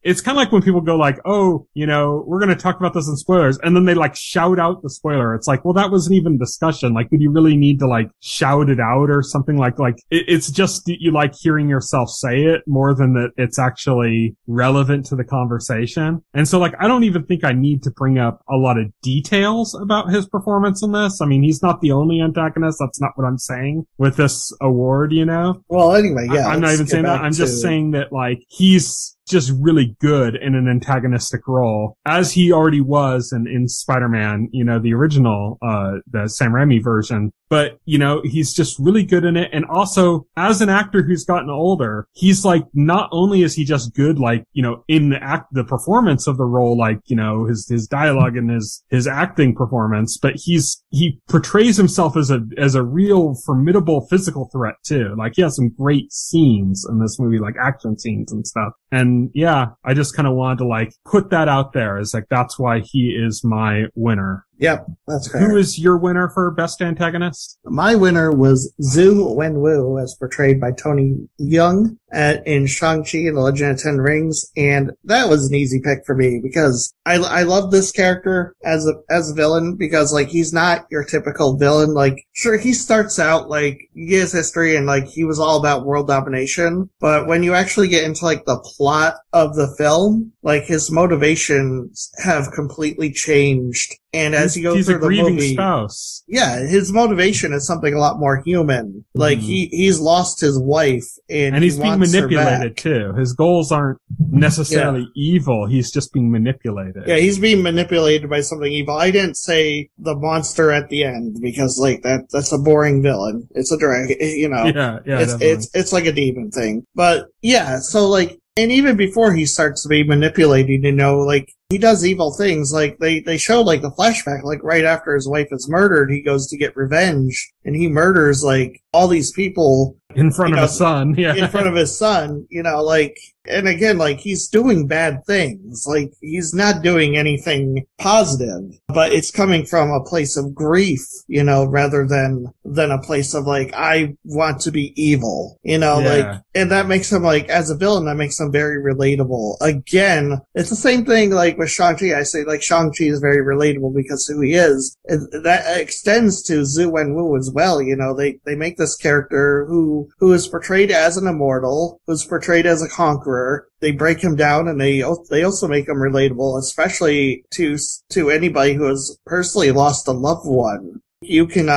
it's kind of like when people go like, oh, you know, we're going to talk about this in spoilers, and then they like shout out the spoiler. It's like, well, that wasn't even discussion. Like, did you really need to like shout it out or something? Like it's just that you like hearing yourself say it more than that it's actually relevant to the conversation. And so like, I don't even think I need to bring up a lot of details about his performance in this. I mean, he's not the only antagonist. That's not what I'm saying with this award, you know? Well, anyway, yeah. I'm not even saying that. I'm just saying that, like, he's just really good in an antagonistic role, as he already was in Spider-Man, the original, the Sam Raimi version. But, he's just really good in it. And also, as an actor who's gotten older, he's like, not only is he just good, like, in the performance of the role, like, his dialogue and his acting performance, but he portrays himself as a real formidable physical threat too. Like, he has some great scenes in this movie, like action scenes and stuff. And yeah, I just kind of wanted to like put that out there as like, that's why he is my winner. Yep, that's fair. Who is your winner for Best Antagonist? My winner was Zhu Wenwu, as portrayed by Tony Young in Shang-Chi and the Legend of Ten Rings, and that was an easy pick for me because I love this character as a villain because like he's not your typical villain. Like, sure, he starts out like you get his history and like he was all about world domination, but when you actually get into like the plot of the film, like his motivations have completely changed. And as you go through the movie, he's a grieving spouse. Yeah, his motivation is something a lot more human. Like he's lost his wife, and he's being manipulated too. His goals aren't necessarily evil. He's just being manipulated. Yeah, he's being manipulated by something evil. I didn't say the monster at the end because like that's a boring villain. It's a dragon, Yeah, it's like a demon thing. But yeah, so like. And even before he starts to be manipulated, like, he does evil things. Like, they show, like, the flashback, like, right after his wife is murdered, he goes to get revenge, and he murders, like, all these people. In front of his son, yeah. In front of his son, like, and again, like, he's doing bad things. Like, he's not doing anything positive, but it's coming from a place of grief, rather than a place of, like, I want to be evil, like, and that makes him, like, as a villain, that makes him very relatable. Again, it's the same thing, like, with Shang-Chi. I say, like, Shang-Chi is very relatable because who he is. And that extends to Zhu Wenwu as well, they make this character who is portrayed as an immortal, who's portrayed as a conqueror. They break him down and they also make him relatable, especially to anybody who has personally lost a loved one. You can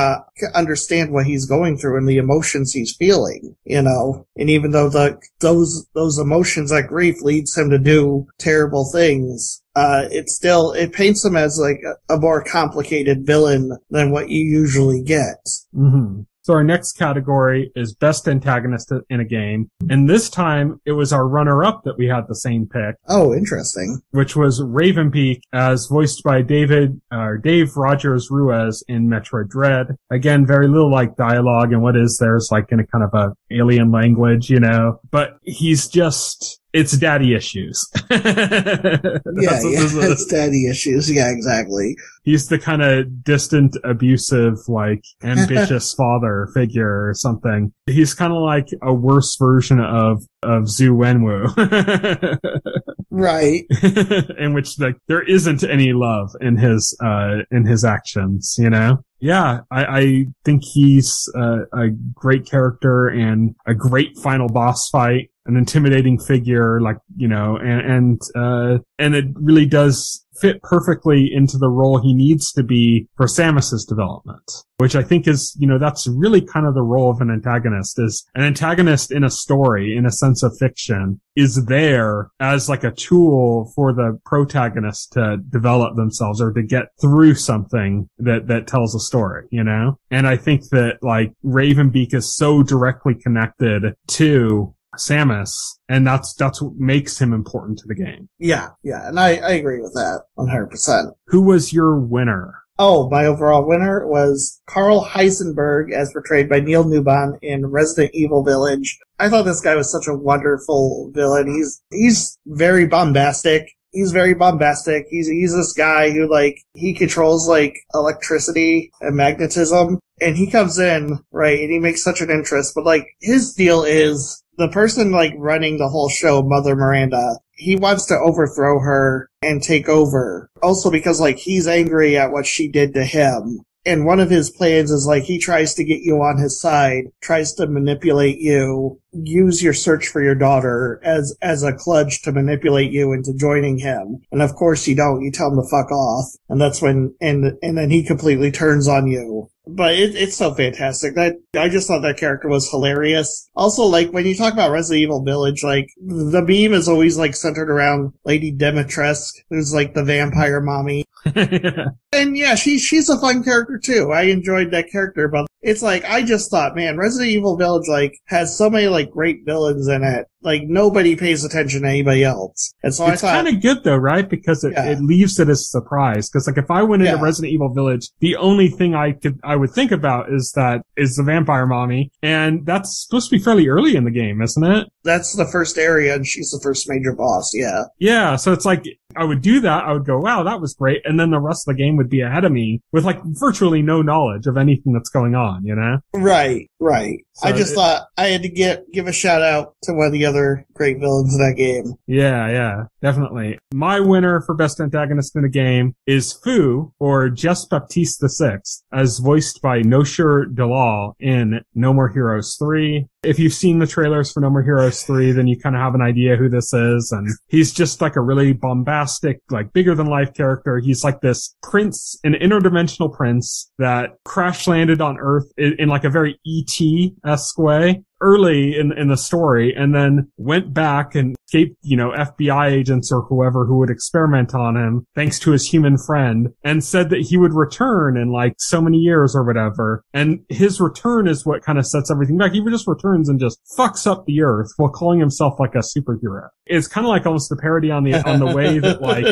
understand what he's going through and the emotions he's feeling, and even though those emotions, that grief leads him to do terrible things, it paints him as like a more complicated villain than what you usually get. Mm-hmm. So our next category is Best Antagonist in a Game. And this time, it was our runner-up that we had the same pick. Oh, interesting. Which was Ravenpeak, as voiced by Dave Rogers Ruiz in Metroid Dread. Again, very little like dialogue, and what is there's like in a kind of a alien language, But he's just... It's daddy issues. It's daddy issues. Yeah, exactly. He's the kind of distant, abusive, like, ambitious father figure or something. He's kind of like a worse version of Zhu Wenwu. Right. In which, like, there isn't any love in his actions, Yeah, I think he's a great character and a great final boss fight, an intimidating figure, like, and it really does fit perfectly into the role he needs to be for Samus's development, which I think is, that's really kind of the role of an antagonist. Is an antagonist in a story, in a sense of fiction, is there as like a tool for the protagonist to develop themselves or to get through something that tells a story, And I think that like Ravenbeak is so directly connected to Samus, and that's what makes him important to the game. Yeah, and I agree with that 100%. Who was your winner? Oh, my overall winner was Carl Heisenberg, as portrayed by Neil Newbon in Resident Evil Village. I thought this guy was such a wonderful villain. He's very bombastic. He's this guy who, like, he controls, like, electricity and magnetism. And he comes in, right, and he makes such an interest. But, like, his deal is the person, like, running the whole show, Mother Miranda, he wants to overthrow her and take over. Also because, like, he's angry at what she did to him. And one of his plans is, like, he tries to get you on his side, tries to manipulate you, use your search for your daughter as a kludge to manipulate you into joining him. And of course you don't. You tell him to fuck off. And that's when, and then he completely turns on you. But it's so fantastic. I just thought that character was hilarious. Also, like, when you talk about Resident Evil Village, like, the meme is always, like, centered around Lady Dimitrescu, who's, like, the vampire mommy. And yeah, she's a fun character too. I enjoyed that character, but it's like, I just thought, man, Resident Evil Village, like, has so many, like, great villains in it. Like, nobody pays attention to anybody else. And so it's kind of good though, right? Because it leaves it as a surprise. Cause like, if I went into Resident Evil Village, the only thing I would think about is the vampire mommy. And that's supposed to be fairly early in the game, isn't it? That's the first area and she's the first major boss. Yeah. Yeah. So it's like, I would do that. I would go, wow, that was great. And then the rest of the game would be ahead of me with like virtually no knowledge of anything that's going on, you know? Right. So I just thought I had to give a shout out to one of the other great villains in that game. Yeah, definitely. My winner for best antagonist in a game is Fu, or Jess Baptiste VI, as voiced by Nosher Dalal in No More Heroes 3. If you've seen the trailers for No More Heroes 3, then you kind of have an idea who this is. And he's just like a really bombastic, like bigger than life character. He's like this prince, an interdimensional prince that crash landed on Earth in like a very E.T.-esque way early in the story, and then went back and escaped, FBI agents or whoever who would experiment on him, thanks to his human friend, and said that he would return in like so many years or whatever. And his return is what kind of sets everything back. He just returns and just fucks up the Earth while calling himself like a superhero. It's kind of like almost a parody on the way that like,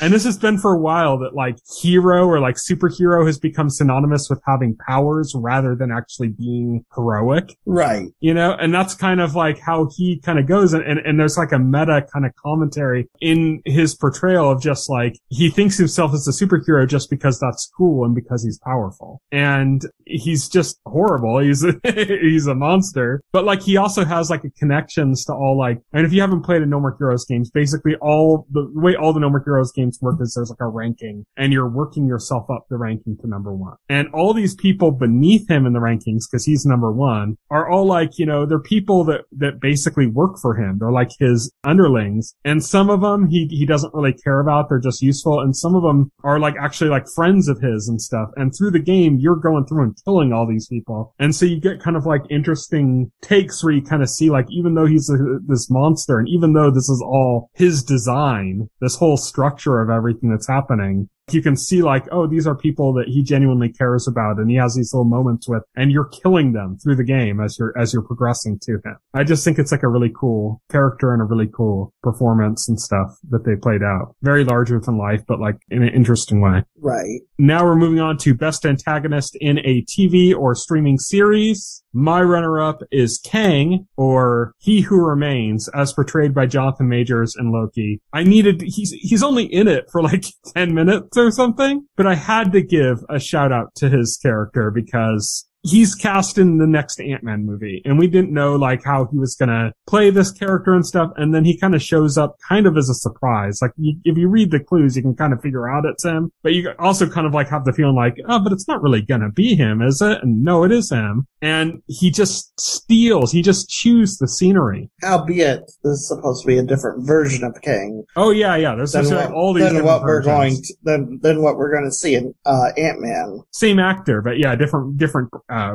and this has been for a while, that like hero or like superhero has become synonymous with having powers rather than actually being heroic. Right. And that's kind of like how he kind of goes. And there's like a meta kind of commentary in his portrayal of just like, he thinks himself as a superhero just because that's cool and because he's powerful. And he's just horrible. He's a monster. But like, he also has like connections to all like, and if you haven't played a No More Heroes games, basically the way all the No More Heroes games work is there's like a ranking and you're working yourself up the ranking to number 1. And all these people beneath him in the rankings, because he's number 1, are all like, they're people that basically work for him. They're like his underlings. And some of them he doesn't really care about. They're just useful. And some of them are like actually like friends of his and stuff. And through the game, you're going through and killing all these people. And so you get kind of like interesting takes where you kind of see like, even though he's this monster and even though this is all his design, this whole structure of everything that's happening, you can see like, oh, these are people that he genuinely cares about and he has these little moments with, and you're killing them through the game as you're progressing to him. I just think it's like a really cool character and a really cool performance and stuff that they played out. Very larger than life, but like in an interesting way. Right. Now we're moving on to best antagonist in a TV or streaming series. My runner-up is Kang, or He Who Remains, as portrayed by Jonathan Majors in Loki. He's only in it for like 10 minutes or something, but I had to give a shout out to his character because he's cast in the next Ant-Man movie, and we didn't know like how he was gonna play this character and stuff, and then he kind of shows up kind of as a surprise. Like if you read the clues, you can kind of figure out it's him, but you also kind of like have the feeling like, oh, but it's not really gonna be him, is it? And no, it is him. And he just he just chews the scenery. Albeit this is supposed to be a different version of Kang. Oh yeah. There's all these different versions. Than what we're going to see in Ant-Man. Same actor, but yeah, different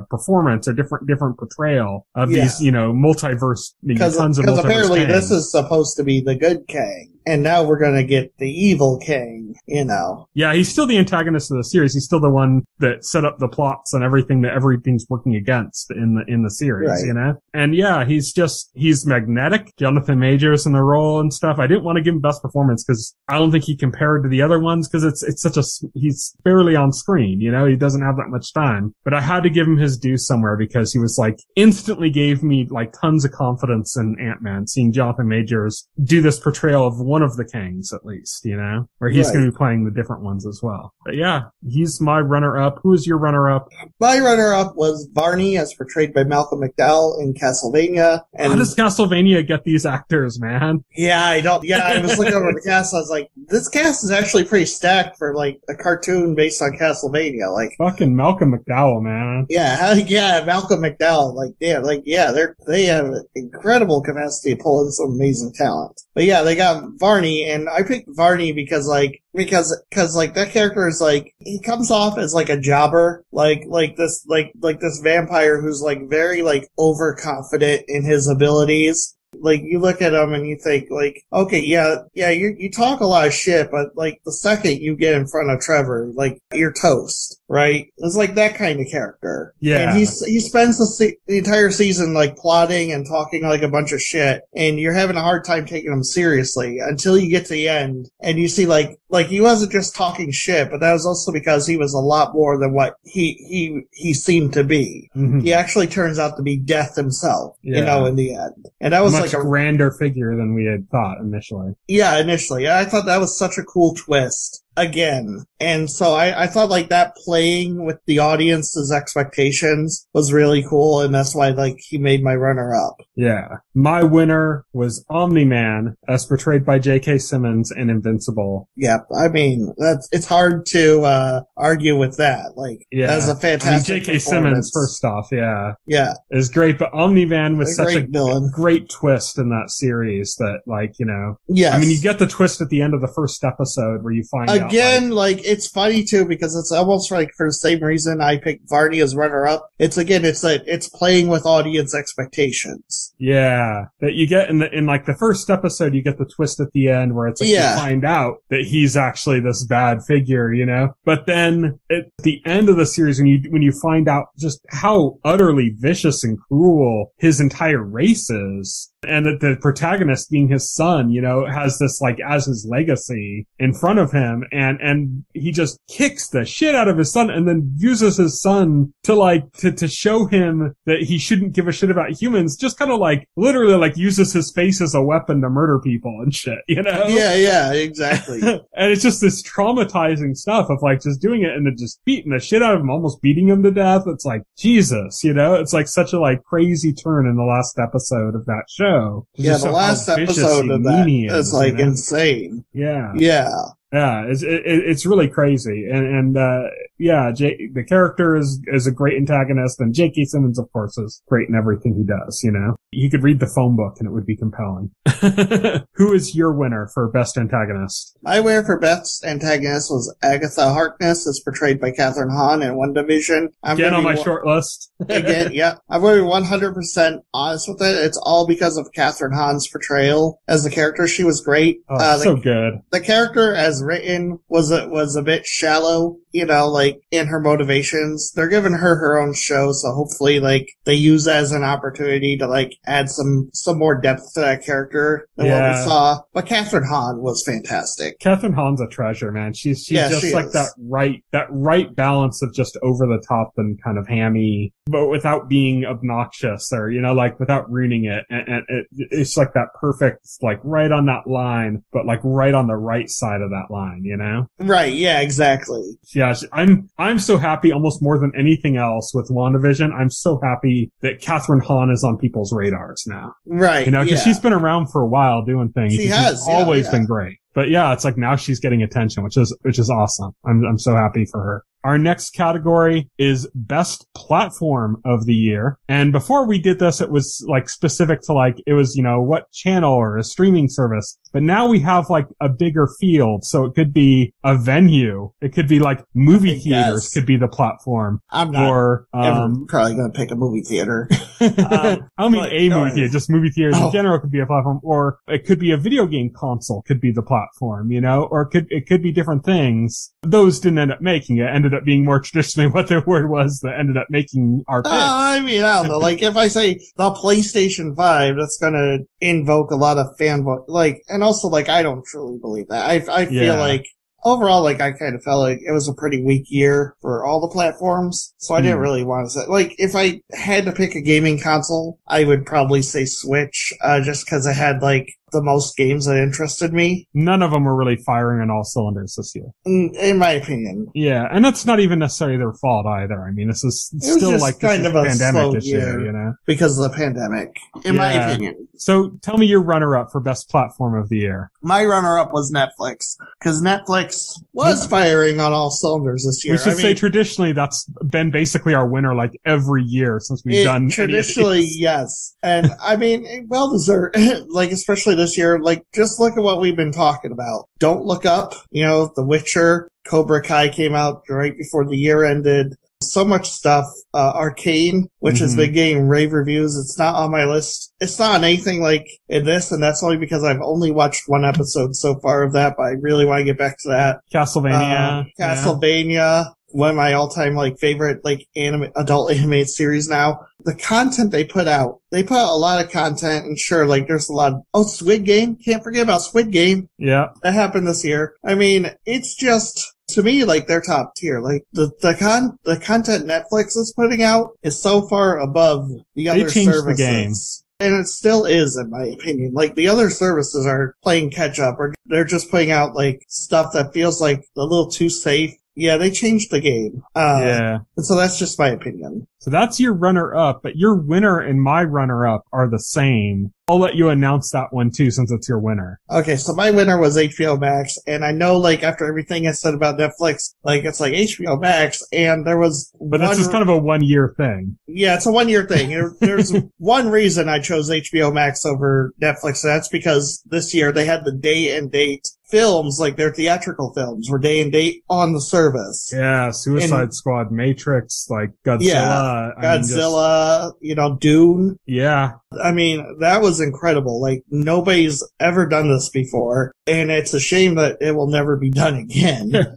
performance or different portrayal of these, multiverse, tons of multiverse. Because apparently this is supposed to be the good Kang. And now we're gonna get the evil Kang, Yeah, he's still the antagonist of the series. He's still the one that set up the plots and everything that everything's working against in the series, right. And yeah, he's magnetic. Jonathan Majors in the role and stuff. I didn't want to give him best performance because I don't think he compared to the other ones because he's barely on screen, he doesn't have that much time. But I had to give him his due somewhere because he was like instantly gave me like tons of confidence in Ant-Man, seeing Jonathan Majors do this portrayal of one one of the Kangs, at least, you know? Or he's going to be playing the different ones as well. But yeah, he's my runner-up. Who is your runner-up? My runner-up was Varney, as portrayed by Malcolm McDowell in Castlevania. And how does Castlevania get these actors, man? Yeah, I was looking over the cast, I was like, this cast is actually pretty stacked for, like, a cartoon based on Castlevania. Like, fucking Malcolm McDowell, man. Yeah, Malcolm McDowell. Like, they have incredible capacity to pull in some amazing talent. But yeah, they got Varney, and I picked Varney because that character is like, he comes off as like a jobber, like this vampire who's like very like overconfident in his abilities. Like, you look at him and you think, like, okay, you talk a lot of shit, but, like, the second you get in front of Trevor, like, you're toast, right? It's like that kind of character. Yeah. And he spends the entire season, like, plotting and talking like a bunch of shit, and you're having a hard time taking him seriously until you get to the end, and you see, like, he wasn't just talking shit, but that was also because he was a lot more than what he seemed to be. Mm-hmm. He actually turns out to be death himself, you know, in the end. And that was much like a grander figure than we had thought initially. Yeah, initially. I thought that was such a cool twist. Again. And so I thought like that playing with the audience's expectations was really cool, and that's why like he made my runner up. Yeah. My winner was Omni-Man, as portrayed by J.K. Simmons in Invincible. Yep. I mean, it's hard to argue with that. Like, that's a fantastic J.K. Simmons, first off, yeah. Yeah. Is great, but Omni-Man was such a villain. Great twist in that series that, like, you know. Yes. I mean, you get the twist at the end of the first episode where you find out. Again, like, it's funny too, because it's almost like for the same reason I picked Varney as runner-up. It's playing with audience expectations. Yeah. That you get in like the first episode, you get the twist at the end where it's like you find out that he's actually this bad figure, you know? But then at the end of the series, when you find out just how utterly vicious and cruel his entire race is, and that the protagonist, being his son, you know, has this like as his legacy in front of him, and he just kicks the shit out of his son and then uses his son to show him that he shouldn't give a shit about humans, just kind of like literally like uses his face as a weapon to murder people and shit, you know? Yeah, exactly. And it's just this traumatizing stuff of like just doing it and then just beating the shit out of him, almost beating him to death. It's like, Jesus, you know? It's like such a like crazy turn in the last episode of that show. Yeah, the last episode of that is like, you know? Insane. Yeah. Yeah. Yeah, it's really crazy, and the character is a great antagonist, and J.K. Simmons, of course, is great in everything he does. You know, he could read the phone book and it would be compelling. Who is your winner for best antagonist? My winner for best antagonist was Agatha Harkness, as portrayed by Catherine Hahn in WandaVision. Again on my short list. Again, yeah, I'm going to be 100% honest with it. It's all because of Catherine Hahn's portrayal as the character. She was great. So good. The character as written was a bit shallow, you know, like in her motivations. They're giving her own show, so hopefully like they use that as an opportunity to like add some more depth to that character than what we saw. But Catherine Hahn was fantastic. Catherine Hahn's a treasure, man. She's just like that right balance of just over the top and kind of hammy, but without being obnoxious, or, you know, like without ruining it. And it's like that perfect, like right on that line, but like right on the right side of that line, you know? Right, yeah, exactly. Yeah, I'm so happy, almost more than anything else, with WandaVision. I'm so happy that Catherine Hahn is on people's radars now. Right, you know, because she's been around for a while doing things. She's always been great. But yeah, it's like now she's getting attention, which is awesome. I'm so happy for her. Our next category is Best Platform of the Year. And before we did this, it was like specific to like, it was, you know, what channel or a streaming service. But now we have like a bigger field. So it could be a venue. It could be like movie theaters could be the platform. I'm not probably going to pick a movie theater. I don't mean a movie theater, just movie theaters in general could be a platform. Or it could be a video game console could be the platform, you know, or it could be different things. Those didn't end up making it. Ended up being more traditionally what the word was that ended up making our pick. I mean, I don't know. Like, if I say the PlayStation 5, that's gonna invoke a lot of fanboy, like, and also, like, I don't truly believe that. I feel like, overall, like, I kind of felt like it was a pretty weak year for all the platforms, so I didn't really want to say, like, if I had to pick a gaming console, I would probably say Switch, just because I had, like, the most games that interested me. None of them were really firing on all cylinders this year. In my opinion. Yeah, and that's not even necessarily their fault either. I mean, this is still like kind of a pandemic slow issue, year, you know? Because of the pandemic, in my opinion. So tell me your runner-up for best platform of the year. My runner-up was Netflix, because Netflix was firing on all cylinders this year. We should say traditionally that's been basically our winner like every year since we've done traditionally, yes. And I mean, well deserved, like especially this year, like just look at what we've been talking about. Don't Look Up, you know, The Witcher, Cobra Kai came out right before the year ended. So much stuff. Arcane, which has been getting rave reviews. It's not on my list. It's not on anything like in this, and that's only because I've only watched one episode so far of that, but I really want to get back to that. Castlevania. One of my all-time like favorite like adult animated series now. The content they put out a lot of content, and sure, like there's a lot of Squid Game. Can't forget about Squid Game. Yeah, that happened this year. I mean, it's just to me like they're top tier. Like the content Netflix is putting out is so far above the other services. The game. And it still is, in my opinion. Like, the other services are playing catch up, or they're just putting out, like, stuff that feels like a little too safe. Yeah, they changed the game. And so that's just my opinion. So that's your runner-up, but your winner and my runner-up are the same. I'll let you announce that one too, since it's your winner. Okay, so my winner was HBO Max, and I know, like, after everything I said about Netflix, like, it's like HBO Max, and there was But that's just kind of a one-year thing. Yeah, it's a one-year thing. There's one reason I chose HBO Max over Netflix, and that's because this year they had the day and date films, like their theatrical films, were day and date on the service. Yeah, Suicide Squad, Matrix, like Godzilla. Yeah, Godzilla, you know, Dune. Yeah. I mean, that was incredible. Like, nobody's ever done this before, and it's a shame that it will never be done again.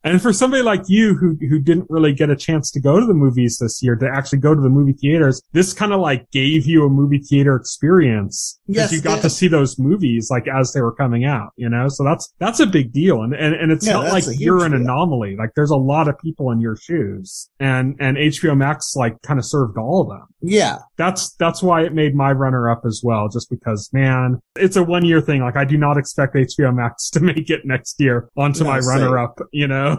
And for somebody like you who didn't really get a chance to go to the movies this year, to actually go to the movie theaters, this kind of like gave you a movie theater experience. Yes. You got to see those movies like as they were coming out, you know? So that's a big deal. And it's not like you're an anomaly. Like there's a lot of people in your shoes. And HBO Max like kind of served all of them. Yeah. That's why it made my runner up as well, just because, man, it's a 1 year thing. Like I do not expect HBO Max to make it next year onto my runner up, you know?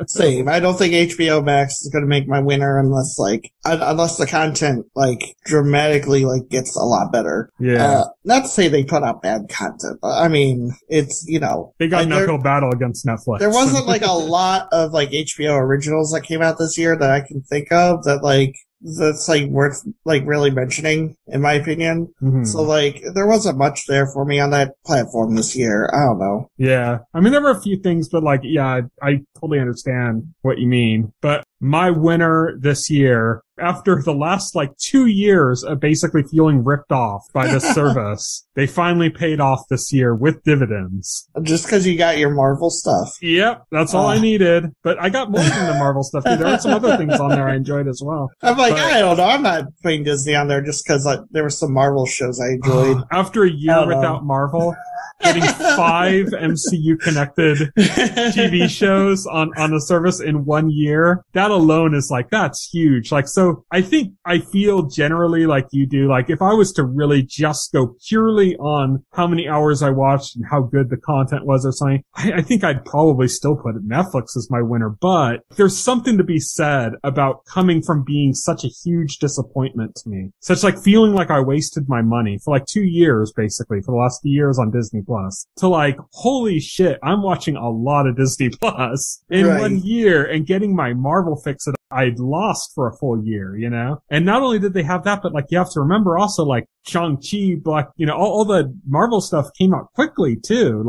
Same. I don't think HBO Max is going to make my winner unless the content like dramatically like gets a lot better. Yeah. Not to say they put out bad content, but I mean, it's, you know. They got an uphill battle against Netflix. There wasn't like a lot of like HBO originals that came out this year that I can think of that's like worth like really mentioning, in my opinion. Mm-hmm. So like there wasn't much there for me on that platform this year. I don't know. Yeah. I mean, there were a few things, but like, yeah, I totally understand what you mean. But my winner this year, after the last like 2 years of basically feeling ripped off by this service, they finally paid off this year with dividends. Just because you got your Marvel stuff. Yep, that's all I needed. But I got more than the Marvel stuff too. There were some other things on there I enjoyed as well. I'm like, I don't know. I'm not putting Disney on there just because there were some Marvel shows I enjoyed. After a year without Marvel, getting 5 MCU connected TV shows on the service in 1 year, that alone is like, that's huge. Like, so I feel generally like you do. Like, if I was to really just go purely on how many hours I watched and how good the content was or something, I think I'd probably still put Netflix as my winner. But there's something to be said about coming from being such a huge disappointment to me. Such like feeling like I wasted my money for like 2 years, basically, for the last few years on Disney Plus, to like, holy shit, I'm watching a lot of Disney Plus in 1 year and getting my Marvel fix that I'd lost for a full year, you know? And not only did they have that, but like, you have to remember also like Shang-Chi, Black, you know, all the Marvel stuff came out quickly too,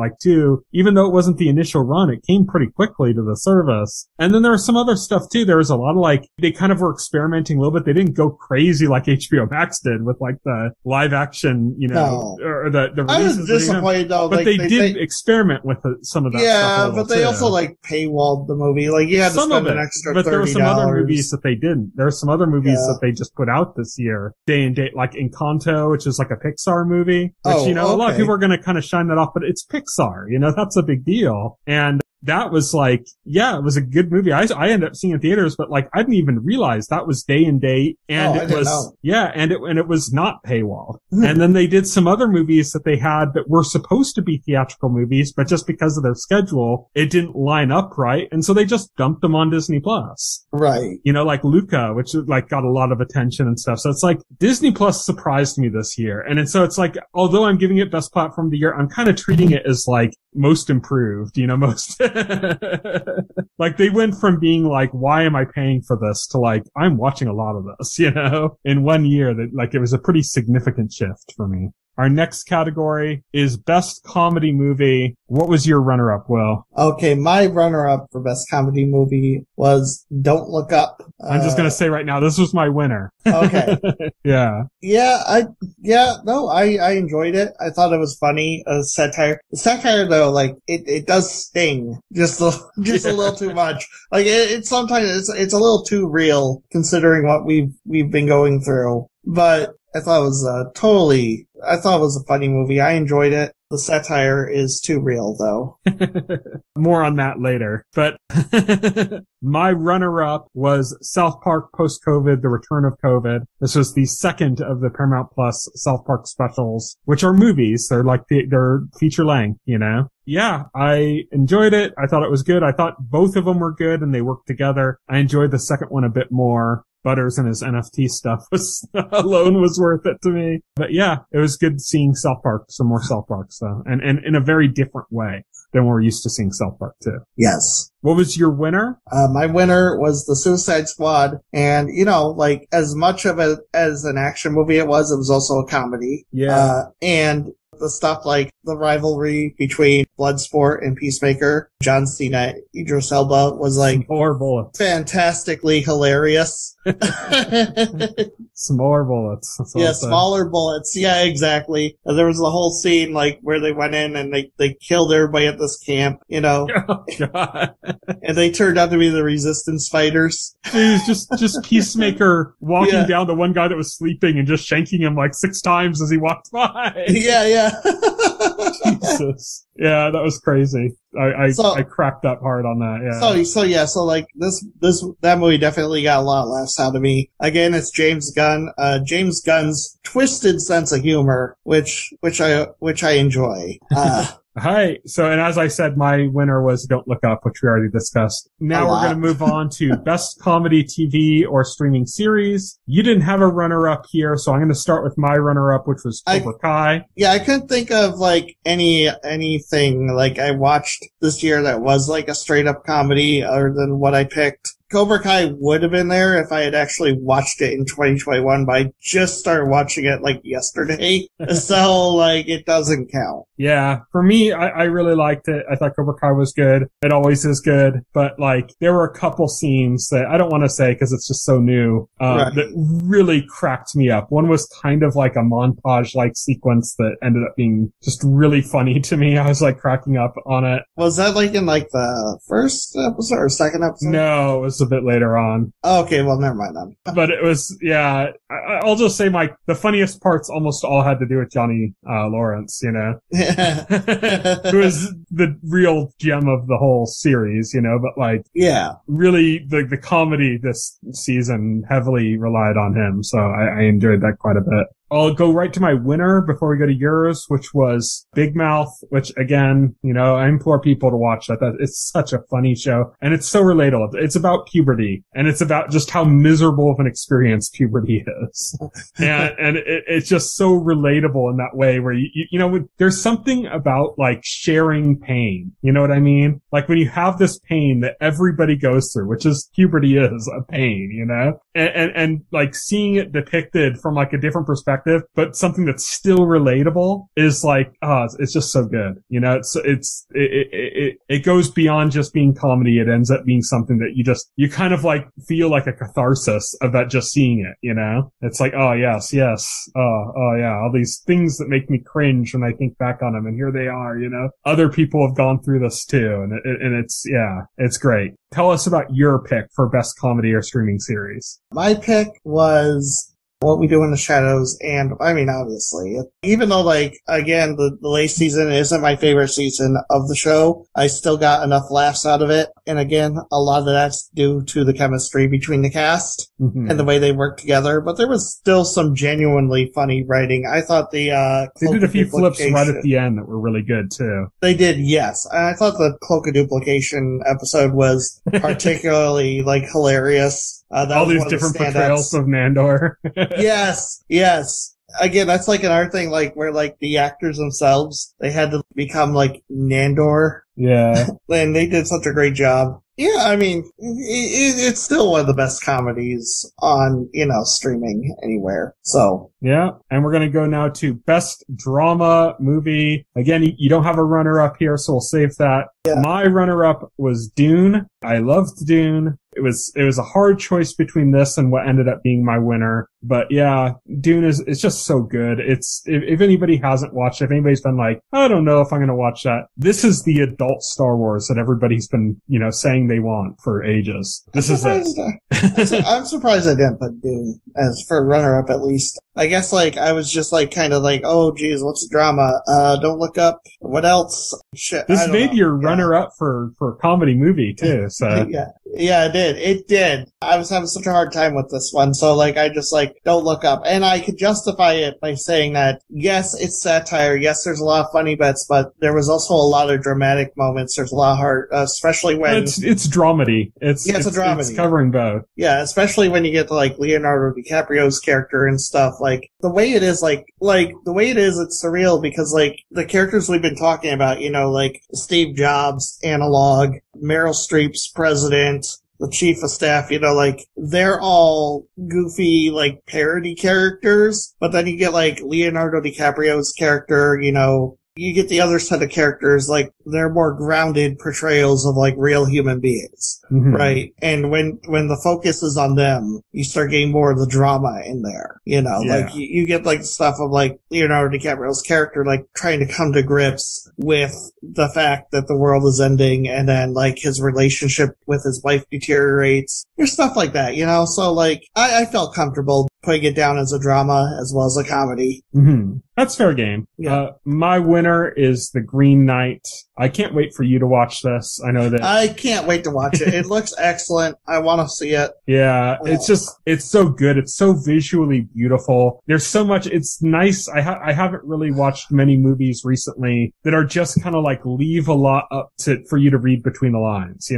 even though it wasn't the initial run, it came pretty quickly to the service. And then there was some other stuff too. There was a lot of like, they kind of were experimenting a little bit. They didn't go crazy like HBO Max did with like the live action, you know, or the releases. I was disappointed though. But like, they did experiment with some of that stuff. Yeah, but they also like paywalled the movie. Like you had to spend an extra $30. But there were some other movies that they didn't. There are some other movies that they just put out this year, day and date, like Encanto, which is like a Pixar movie, which, you know, a lot of people are going to kind of shine that off, but it's Pixar, you know, that's a big deal. And that was like, yeah, it was a good movie. I ended up seeing it in theaters, but like, I didn't even realize that was day and date. And it was, yeah, and it was not paywall. And then they did some other movies that they had that were supposed to be theatrical movies, but just because of their schedule, it didn't line up right. And so they just dumped them on Disney Plus. Right. You know, like Luca, which like got a lot of attention and stuff. So it's like Disney Plus surprised me this year. And so it's like, although I'm giving it best platform of the year, I'm kind of treating it as like most improved, you know, most like they went from being like, why am I paying for this to like, I'm watching a lot of this, you know, in 1 year. That like, it was a pretty significant shift for me. Our next category is Best Comedy Movie. What was your runner-up, Will? Okay, my runner-up for Best Comedy Movie was Don't Look Up. I'm just going to say right now, this was my winner. Okay. Yeah. I enjoyed it. I thought it was funny. Satire. The satire, though, like, it does sting just a little too much. Like, sometimes it's a little too real considering what we've been going through. But I thought it was a funny movie. I enjoyed it. The satire is too real, though. More on that later. But my runner-up was South Park Post-COVID, The Return of COVID. This was the second of the Paramount Plus South Park specials, which are movies. They're like, they're feature length, you know? Yeah, I enjoyed it. I thought it was good. I thought both of them were good and they worked together. I enjoyed the second one a bit more. Butters and his NFT stuff alone was worth it to me. But yeah, it was good seeing South Park, some more South Park stuff, and in a very different way than we're used to seeing South Park too. Yes. What was your winner? My winner was The Suicide Squad. And, you know, like, as much of it as an action movie it was also a comedy. Yeah. And the stuff like the rivalry between Bloodsport and Peacemaker, John Cena, Idris Elba was like more bullets. Fantastically hilarious. Some more bullets. Yeah, smaller bullets. Yeah, exactly. And there was the whole scene like where they went in and they killed everybody at this camp, you know. Oh, God. And they turned out to be the resistance fighters. It was just Peacemaker walking down the one guy that was sleeping and just shanking him like 6 times as he walked by. Yeah. Jesus. Yeah, that was crazy. I cracked up hard on that. Yeah. So like that movie definitely got a lot of laughs out of me. Again, it's James Gunn. James Gunn's twisted sense of humor, which I enjoy. Hi. So, and as I said, my winner was Don't Look Up, which we already discussed. Now we're going to move on to Best Comedy TV or Streaming Series. You didn't have a runner-up here, so I'm going to start with my runner-up, which was Cobra Kai. Yeah, I couldn't think of, like, anything, like, I watched this year that was, like, a straight-up comedy other than what I picked. Cobra Kai would have been there if I had actually watched it in 2021, but I just started watching it like yesterday. So like it doesn't count. Yeah. For me, I really liked it. I thought Cobra Kai was good. It always is good. But like there were a couple scenes that I don't want to say because it's just so new, that really cracked me up. One was kind of like a montage like sequence that ended up being just really funny to me. I was like cracking up on it. Was that like in like the first episode or second episode? No, it was a bit later on. Okay, well, never mind then. But it was, yeah, I'll just say the funniest parts almost all had to do with Johnny Lawrence, you know, who is the real gem of the whole series, you know, but like, yeah, really the comedy this season heavily relied on him. So I enjoyed that quite a bit. I'll go right to my winner before we go to yours, which was Big Mouth, which again, you know, I implore people to watch that. It's such a funny show and it's so relatable. It's about puberty and it's about just how miserable of an experience puberty is. and it's just so relatable in that way where you know, there's something about like sharing pain. You know what I mean? Like when you have this pain that everybody goes through, which is puberty is a pain, you know, and like seeing it depicted from like a different perspective, but something that's still relatable is like, it's just so good. You know, it goes beyond just being comedy. It ends up being something that you kind of like feel like a catharsis about just seeing it, you know? It's like, oh yes. Oh yeah. All these things that make me cringe when I think back on them. And here they are, you know, other people have gone through this too. And it's great. Tell us about your pick for best comedy or streaming series. My pick was What We Do in the Shadows, and I mean, obviously, even though, like, again, the late season isn't my favorite season of the show, I still got enough laughs out of it. And again, a lot of that's due to the chemistry between the cast and the way they work together. But there was still some genuinely funny writing. I thought they did a few flips right at the end that were really good too. They did, yes. I thought the Cloak of Duplication episode was particularly like hilarious. All these different portrayals of Nandor. Yes. Again, that's like another thing, like where like the actors themselves, they had to become like Nandor. Yeah. And they did such a great job. Yeah, I mean, it's still one of the best comedies on, streaming anywhere. So. Yeah. And we're going to go now to Best Drama Movie. Again, you don't have a runner-up here, so we'll save that. Yeah. My runner-up was Dune. I loved Dune. It was a hard choice between this and what ended up being my winner. But yeah, Dune it's just so good. If anybody hasn't watched it, if anybody's been like, I don't know if I'm going to watch that, this is the adult Star Wars that everybody's been, saying they want for ages. This is it. I'm surprised I didn't put Dune as for runner-up at least. I guess like I was just like kind of like, oh geez, what's the drama? Don't look up what else. Shit. This made your runner-up for a comedy movie too. So yeah, it did. I was having such a hard time with this one, so like I just like don't look up, and I could justify it by saying that yes, it's satire. Yes, there's a lot of funny bits, but there was also a lot of dramatic moments. There's a lot of heart, especially when it's dramedy. It's a dramedy. It's covering both. Yeah, especially when you get to like Leonardo DiCaprio's character and stuff. Like the way it is, it's surreal because like the characters we've been talking about, like Steve Jobs analog, Meryl Streep's president, the chief of staff, they're all goofy, like, parody characters, but then you get, like, Leonardo DiCaprio's character, you get the other set of characters, like, they're more grounded portrayals of, like, real human beings, right? And when the focus is on them, you start getting more of the drama in there, like, you get, like, stuff of, like, Leonardo DiCaprio's character, like, trying to come to grips with the fact that the world is ending, and then, like, his relationship with his wife deteriorates. There's stuff like that, So, like, I felt comfortable putting it down as a drama as well as a comedy. That's fair game. Yeah. My winner is The Green Knight. I can't wait for you to watch this. I know that. I can't wait to watch it. It looks excellent. I want to see it. Yeah, it's so good. It's so visually beautiful. There's so much. It's nice. I haven't really watched many movies recently that are just kind of like leave a lot up for you to read between the lines,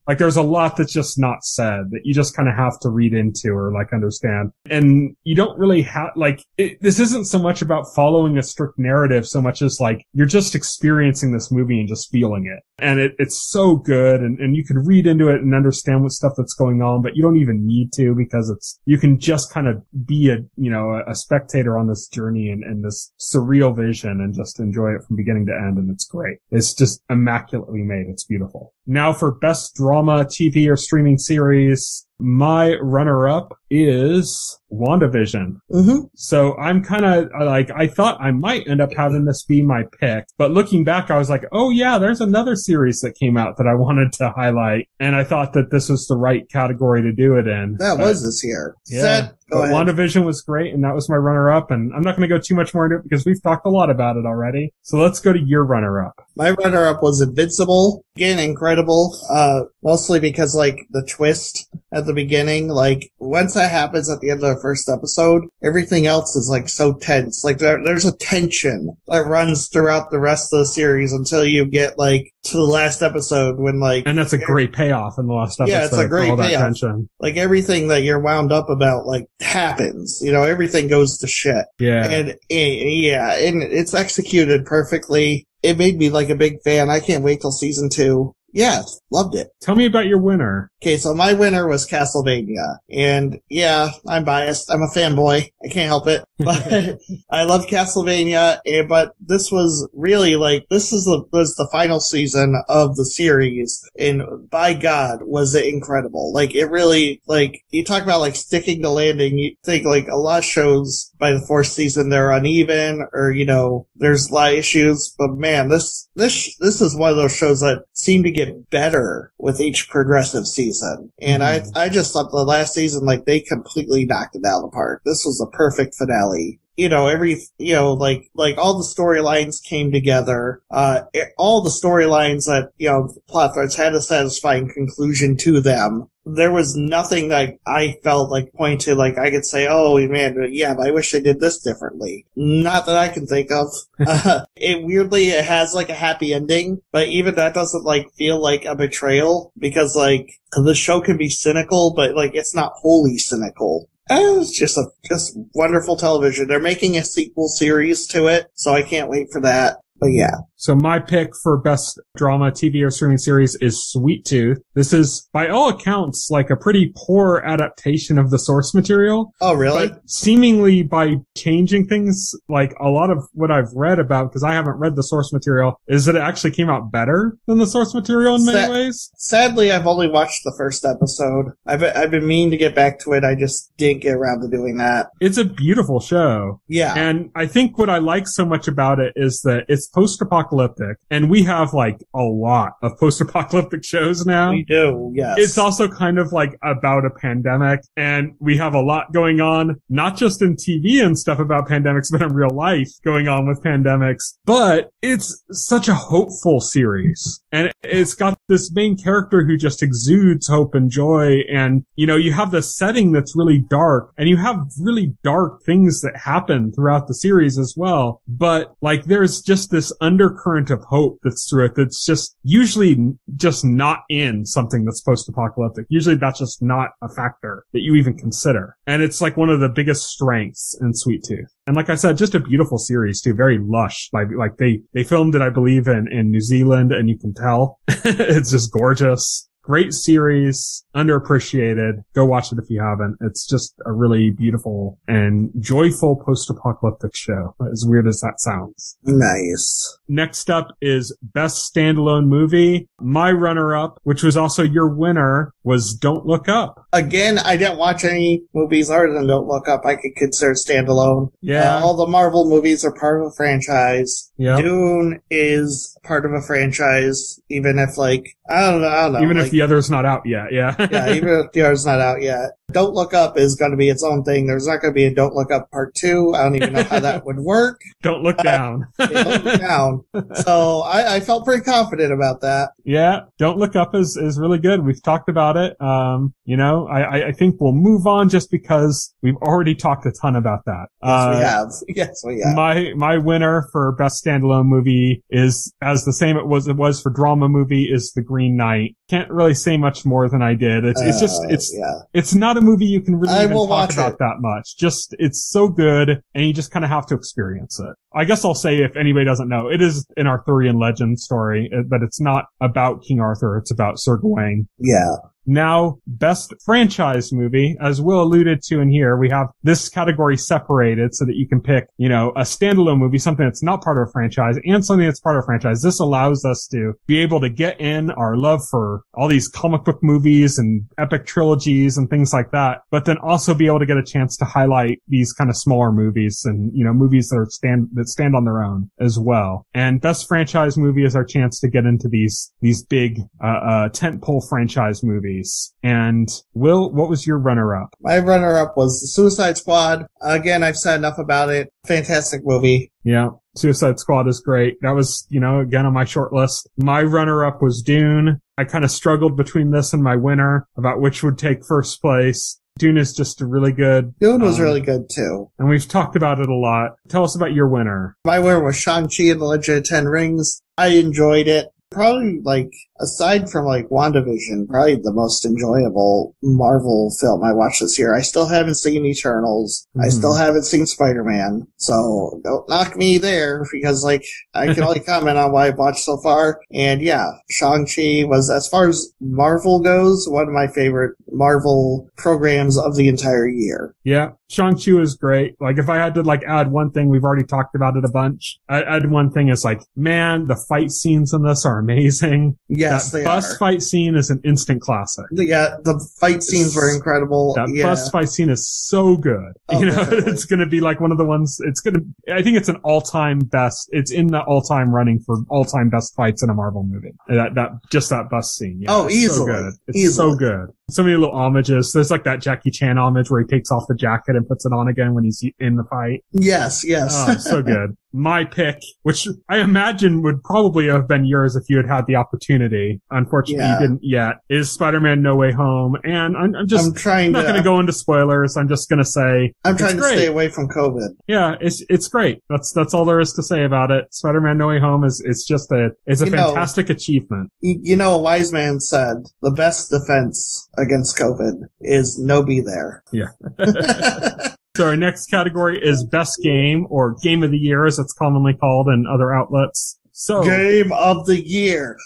Like there's a lot that's just not said that you just kind of have to read into or like understand. And you don't really have, like, this isn't so much about following a strict narrative so much as like, you're just experiencing this movie and just feeling it. And it's so good and you can read into it and understand what stuff that's going on, but you don't even need to because you can just kind of be a spectator on this journey and this surreal vision and just enjoy it from beginning to end. And it's great. It's just immaculately made. It's beautiful. Now for best drama, TV or streaming series, my runner-up is WandaVision. So I'm kind of like, I thought I might end up having this be my pick, but looking back, I was like, oh yeah, there's another series that came out that I wanted to highlight, and I thought that this was the right category to do it in. That was this year. Yeah. But WandaVision was great, and that was my runner-up, and I'm not going to go too much more into it because we've talked a lot about it already. So let's go to your runner-up. My runner-up was Invincible. Again, incredible. Mostly because, like, the twist at the beginning, like, once that happens at the end of the first episode, everything else is, like, so tense. Like, there's a tension that runs throughout the rest of the series until you get, like, to the last episode when, like... And that's a great payoff in the last episode. Yeah, it's a great payoff. Tension. Like, everything that you're wound up about, like, happens. Everything goes to shit. Yeah. And it's executed perfectly. It made me, like, a big fan. I can't wait till season 2. Yeah, loved it. Tell me about your winner. Okay, so my winner was Castlevania. And yeah, I'm biased. I'm a fanboy. I can't help it. But I love Castlevania. But this was really like, was the final season of the series. And by God, was it incredible. Like, it really, like, you talk about like sticking to landing. You think like a lot of shows by the fourth season, they're uneven or, there's a lot of issues. But man, this is one of those shows that seem to get better with each progressive season. And I just thought the last season, like, they completely knocked it out of the park. This was a perfect finale. You know, like all the storylines came together. All the storylines that, plot threads had a satisfying conclusion to them. There was nothing like I felt like point to, like I could say, oh man, yeah, but I wish they did this differently. Not that I can think of. It has like a happy ending, but even that doesn't like feel like a betrayal because like the show can be cynical, but like it's not wholly cynical. It's just wonderful television. They're making a sequel series to it, so I can't wait for that. But yeah. So my pick for best drama, TV, or streaming series is Sweet Tooth. This is, by all accounts, like a pretty poor adaptation of the source material. Oh, really? But seemingly by changing things, like a lot of what I've read about, because I haven't read the source material, is that it actually came out better than the source material in many ways. Sadly, I've only watched the first episode. I've been meaning to get back to it. I just didn't get around to doing that. It's a beautiful show. Yeah. And I think what I like so much about it is that it's post-apocalyptic, and we have like a lot of post-apocalyptic shows now. We do, yes. It's also kind of like about a pandemic, and we have a lot going on, not just in TV and stuff about pandemics, but in real life going on with pandemics. But it's such a hopeful series, and it's got this main character who just exudes hope and joy, and you have the setting that's really dark, and you have really dark things that happen throughout the series as well. But like there's just this undercurrent of hope that's through it that's just usually just not in something that's post-apocalyptic. Usually that's just not a factor that you even consider. And it's like one of the biggest strengths in Sweet Tooth. And like I said, just a beautiful series too, very lush. Like they filmed it, I believe, in New Zealand, and you can tell it's just gorgeous. Great series, underappreciated. Go watch it if you haven't. It's just a really beautiful and joyful post-apocalyptic show, as weird as that sounds. Nice. Next up is Best Standalone Movie. My runner-up, which was also your winner, was Don't Look Up. Again, I didn't watch any movies other than Don't Look Up I could consider standalone. Yeah. All the Marvel movies are part of a franchise. Yep. Dune is part of a franchise, even if like, I don't know. Even if the other's not out yet, yeah. Yeah, even if the other's not out yet. Don't Look Up is going to be its own thing. There's not going to be a Don't Look Up Part 2. I don't even know how that would work. Don't Look Down. Don't Look Down. So I felt pretty confident about that. Yeah, Don't Look Up is really good. We've talked about it. I think we'll move on just because we've already talked a ton about that. Yes, we have. My winner for Best Standalone Movie is, as the same it was for Drama Movie, is The Green Knight. Can't really say much more than I did. It's not a movie you can really even talk about that much. Just, it's so good, and you just kind of have to experience it. I guess I'll say, if anybody doesn't know, it is an Arthurian legend story, but it's not about King Arthur. It's about Sir Gawain. Yeah. Now, best franchise movie, as Will alluded to in here, we have this category separated so that you can pick, a standalone movie, something that's not part of a franchise, and something that's part of a franchise. This allows us to be able to get in our love for all these comic book movies and epic trilogies and things like that, but then also be able to get a chance to highlight these kind of smaller movies and, movies that stand on their own as well. And best franchise movie is our chance to get into these big, tentpole franchise movies. And Will, what was your runner-up? My runner-up was The Suicide Squad. Again, I've said enough about it. Fantastic movie. Yeah. Suicide Squad is great. That was, again on my short list. My runner-up was Dune. I kind of struggled between this and my winner about which would take first place. Dune is just really good. Dune was really good too. And we've talked about it a lot. Tell us about your winner. My winner was Shang-Chi and the Legend of Ten Rings. I enjoyed it. Probably, aside from, WandaVision, probably the most enjoyable Marvel film I watched this year. I still haven't seen Eternals. Mm-hmm. I still haven't seen Spider-Man. So, don't knock me there, because, I can only comment on what I've watched so far. And, yeah, Shang-Chi was, as far as Marvel goes, one of my favorite Marvel programs of the entire year. Yeah, Shang-Chi was great. If I had to, add one thing, we've already talked about it a bunch. I'd add one thing is, man, the fight scenes in this are are amazing. Yes, that they bus are. fight scene is an instant classic. Yeah, the fight scenes were incredible. That bus fight scene is so good. Oh, definitely. It's going to be like one of the ones, I think it's an all-time best, it's in the all-time running for all-time best fights in a Marvel movie. That bus scene. Yeah, easily. So good. It's easily. so good. So many little homages. There's like that Jackie Chan homage where he takes off the jacket and puts it on again when he's in the fight. Yes. Oh, so good. My pick, which I imagine would probably have been yours if you had the opportunity. Unfortunately, you didn't yet, is Spider-Man No Way Home. And I'm not going to go into spoilers. I'm just going to say I'm trying to stay away from COVID. Yeah, it's great. That's all there is to say about it. Spider-Man No Way Home is a fantastic achievement. A wise man said the best defense against COVID is no be there. Yeah. So our next category is Best Game, or Game of the Year, as it's commonly called in other outlets. So, Game of the Year.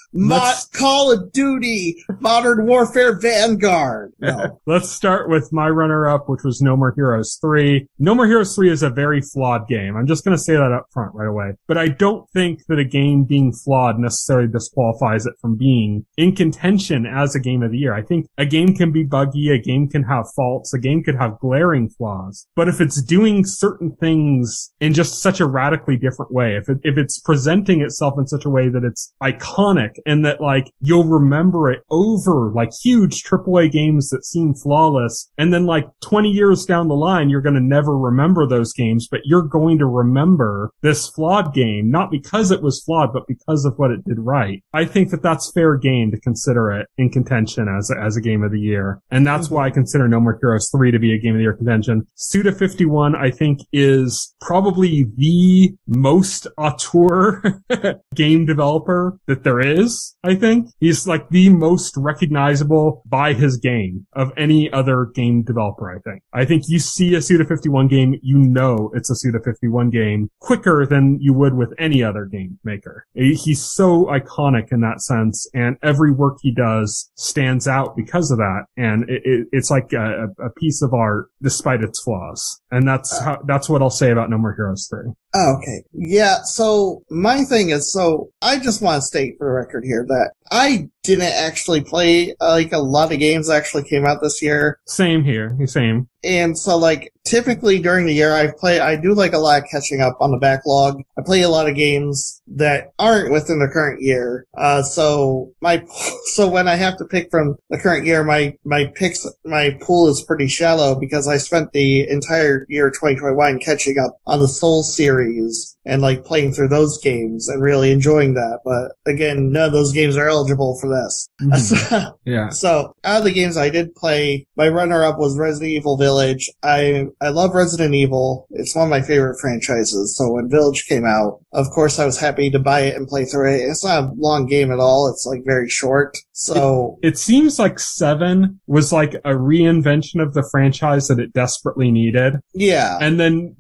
Call of Duty, Modern Warfare Vanguard. No. Let's start with my runner-up, which was No More Heroes 3. No More Heroes 3 is a very flawed game. I'm just going to say that up front right away. But I don't think that a game being flawed necessarily disqualifies it from being in contention as a Game of the Year. I think a game can be buggy, a game can have faults, a game could have glaring flaws. But if it's doing certain things in just such a radically different way, if it's presenting itself in such a way that it's iconic and that like you'll remember it over like huge AAA games that seem flawless, and then like 20 years down the line you're going to never remember those games, but you're going to remember this flawed game not because it was flawed but because of what it did right. I think that that's fair game to consider it in contention as a Game of the Year, and that's why I consider No More Heroes 3 to be a Game of the Year contention. Suda51 I think is probably the most auteur game developer that there is. I think he's like the most recognizable by his game of any other game developer. I think you see a Suda51 game, you know it's a Suda51 game quicker than you would with any other game maker. He's so iconic in that sense, and every work he does stands out because of that, and it's like a piece of art despite its flaws. And that's what I'll say about No More Heroes 3. Oh, okay. Yeah, so my thing is, I just want to state for the record here that I didn't actually play, a lot of games that actually came out this year. Same here. Same. And so, typically during the year I do a lot of catching up on the backlog. I play a lot of games that aren't within the current year. So when I have to pick from the current year, my pool is pretty shallow because I spent the entire year 2021 catching up on the Soul series and playing through those games and really enjoying that. But again, none of those games are eligible for this. Mm-hmm. Yeah. So out of the games I did play, my runner-up was Resident Evil Village. I love Resident Evil. It's one of my favorite franchises. So when Village came out, of course I was happy to buy it and play through it. It's not a long game at all. It's very short. So it seems like 7 was like a reinvention of the franchise that it desperately needed. Yeah.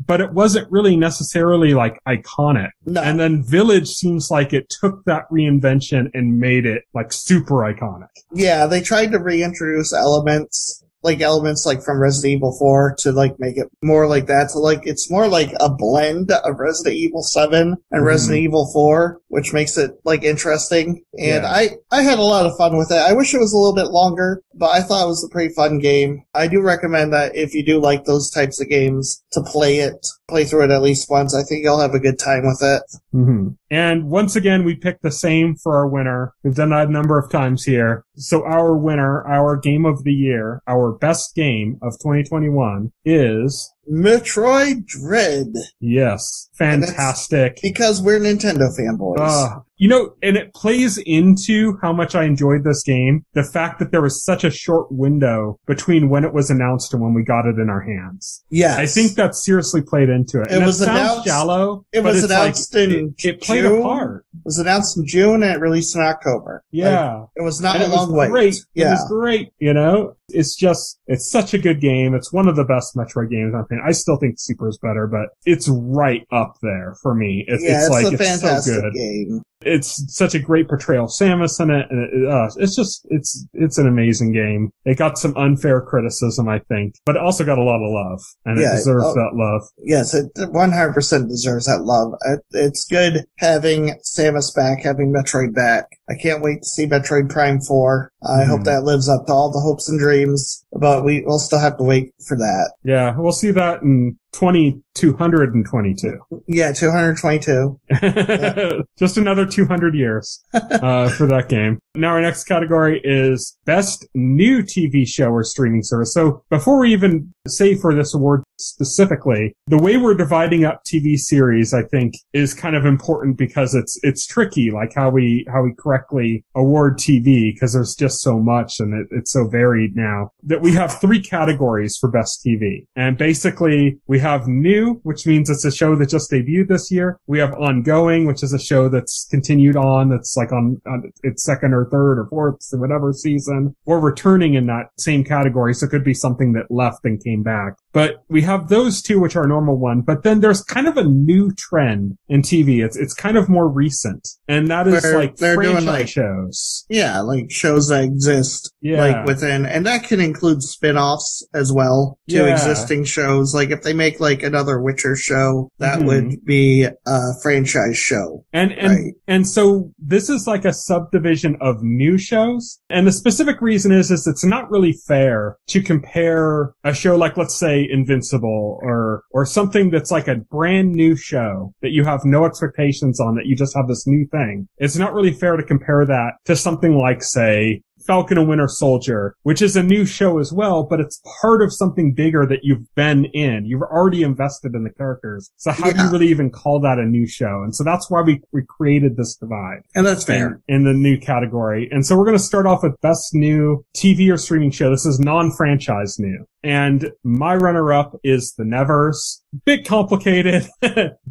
But it wasn't really necessarily iconic. No. And then Village seems like it took that reinvention and made it super iconic. Yeah, they tried to reintroduce elements from Resident Evil 4 to make it more like that. So it's more like a blend of Resident Evil 7 and Resident Evil 4, which makes it interesting. And yeah. I had a lot of fun with it. I wish it was a little bit longer, but I thought it was a pretty fun game. I do recommend that if you do like those types of games to play through it at least once. I think you'll have a good time with it. Mm-hmm. And once again, we picked the same for our winner. We've done that a number of times here. So our winner, our Game of the Year, our best game of 2021 is Metroid Dread. Yes. Fantastic. Because we're Nintendo fanboys. And it plays into how much I enjoyed this game. The fact that there was such a short window between when it was announced and when we got it in our hands. Yes. I think that seriously played into it. It sounds shallow. It was announced in It played a part. It was announced in June and it released in October. Yeah. It was not a long wait. Yeah. It was great. it's such a good game. It's one of the best Metroid games, in my opinion. I still think Super is better, but it's right up there for me. It's a fantastic so good. game. It's such a great portrayal of Samus in it, and it's an amazing game. It got some unfair criticism, I think, but it also got a lot of love, and it deserves that love. Yes, it 100% deserves that love. It's good having Samus back, having Metroid back. I can't wait to see Metroid Prime 4. I hope that lives up to all the hopes and dreams, but we'll still have to wait for that. Yeah, we'll see that in 222. Yeah, 222. Just another 200 years for that game. Now our next category is Best New TV Show or Streaming Service. So before we even say for this award specifically, the way we're dividing up TV series, I think, is kind of important because it's tricky, like how we correctly award TV, because there's just so much and it's so varied now that we have 3 categories for Best TV. And basically we have new, which means it's a show that just debuted this year. We have ongoing, which is a show that's continued on, that's like on its second or third or fourth or whatever season, or returning in that same category. So it could be something that left and came back. But we have those 2, which are a normal one. But then there's kind of a new trend in TV. It's kind of more recent. And that is they're franchise doing shows. Yeah, like shows that exist like within, and that can include spin-offs as well to existing shows. Like if they make like another Witcher show, that would be a franchise show. And so this is like a subdivision of new shows. And the specific reason is it's not really fair to compare a show like, let's say, Invincible or something that's like a brand new show that you have no expectations on, that you just have this new thing. It's not really fair to compare that to something like, say, Falcon and Winter Soldier, which is a new show as well, but it's part of something bigger that you've been in. You've already invested in the characters. So how do you really even call that a new show? And so that's why we created this divide. And that's fair. In the new category. And so we're going to start off with Best New TV or Streaming Show. This is non-franchise new. And my runner-up is The Nevers. Bit complicated.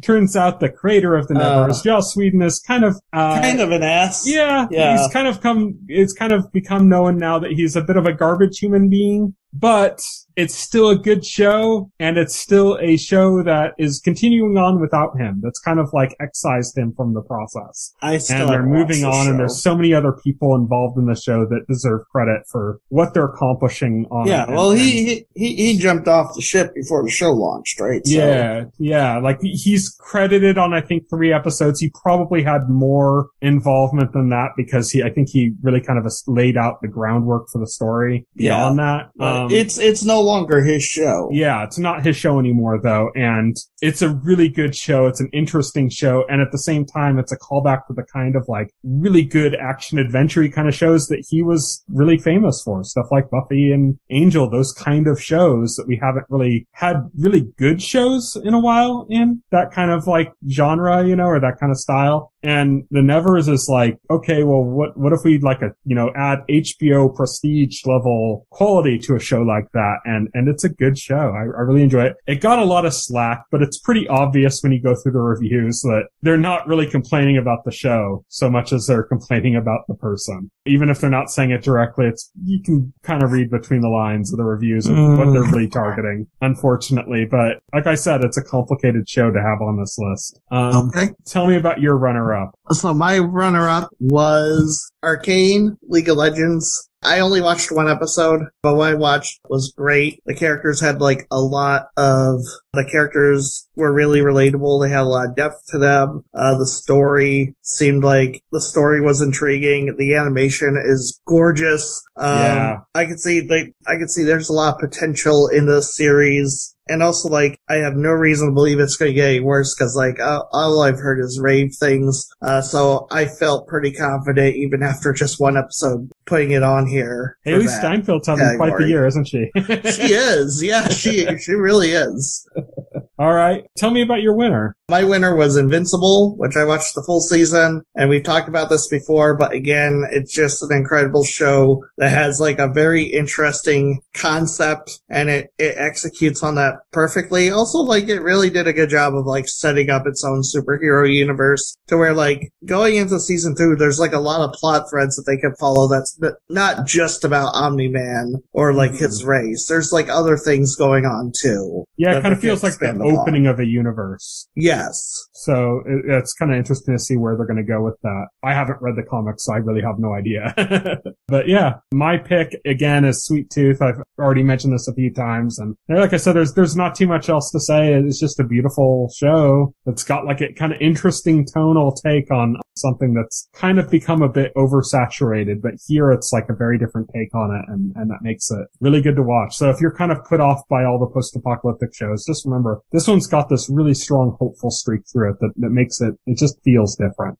Turns out the creator of The Nevers, Joss Whedon, is kind of an ass. Yeah. It's kind of become known now that he's a bit of a garbage human being. But it's still a good show, and it's still a show that is continuing on without him. That's kind of like excised him from the process. And they're moving on, and there's so many other people involved in the show that deserve credit for what they're accomplishing on it. Yeah, well, he jumped off the ship before the show launched, right? So. Yeah. Like, he's credited on, I think, 3 episodes. He probably had more involvement than that because I think he really kind of laid out the groundwork for the story beyond that. It's no longer his show. Yeah, it's not his show anymore, though, and it's a really good show. It's an interesting show, and at the same time, it's a callback to the kind of like really good action-adventure kind of shows that he was really famous for. Stuff like Buffy and Angel, those kind of shows that we haven't really had really good shows in a while in that kind of like genre, or that kind of style. And The Nevers is like, okay, well, what if we like add HBO prestige level quality to a show like that? And it's a good show. I really enjoy it. It got a lot of slack, but it's pretty obvious when you go through the reviews that they're not really complaining about the show so much as they're complaining about the person. Even if they're not saying it directly, you can kind of read between the lines of the reviews of what they're really targeting, unfortunately. But like I said, it's a complicated show to have on this list. Okay. Tell me about your runner-up. So my runner-up was Arcane, League of Legends. I only watched 1 episode, but what I watched was great. The characters had like the characters were really relatable. They had a lot of depth to them. The story seemed like the story was intriguing. The animation is gorgeous. I could see there's a lot of potential in this series. And also, like, I have no reason to believe it's going to get any worse because, like, all I've heard is rave things. So I felt pretty confident even after just 1 episode putting it on here. Haley Steinfeld's having quite the year, isn't she? She is. Yeah, she really is. All right. Tell me about your winner. My winner was Invincible, which I watched the full season, and we've talked about this before, but again, it's just an incredible show that has like a very interesting concept, and it executes on that perfectly. Also, like, it really did a good job of like setting up its own superhero universe to where like going into season 2, there's like a lot of plot threads that they can follow that's not just about Omni-Man or like his race. There's like other things going on too. Yeah, it kind of feels like the opening of a universe. Yes. So it's kind of interesting to see where they're going to go with that. I haven't read the comics, so I really have no idea. But yeah, my pick again is Sweet Tooth. I've already mentioned this a few times, and like I said, there's not too much else to say. It's just a beautiful show that's got like a kind of interesting tonal take on something that's kind of become a bit oversaturated, but here it's like a very different take on it, and that makes it really good to watch. So if you're kind of put off by all the post-apocalyptic shows, just remember this one's got this really strong hopeful streak through it that makes it just feels different.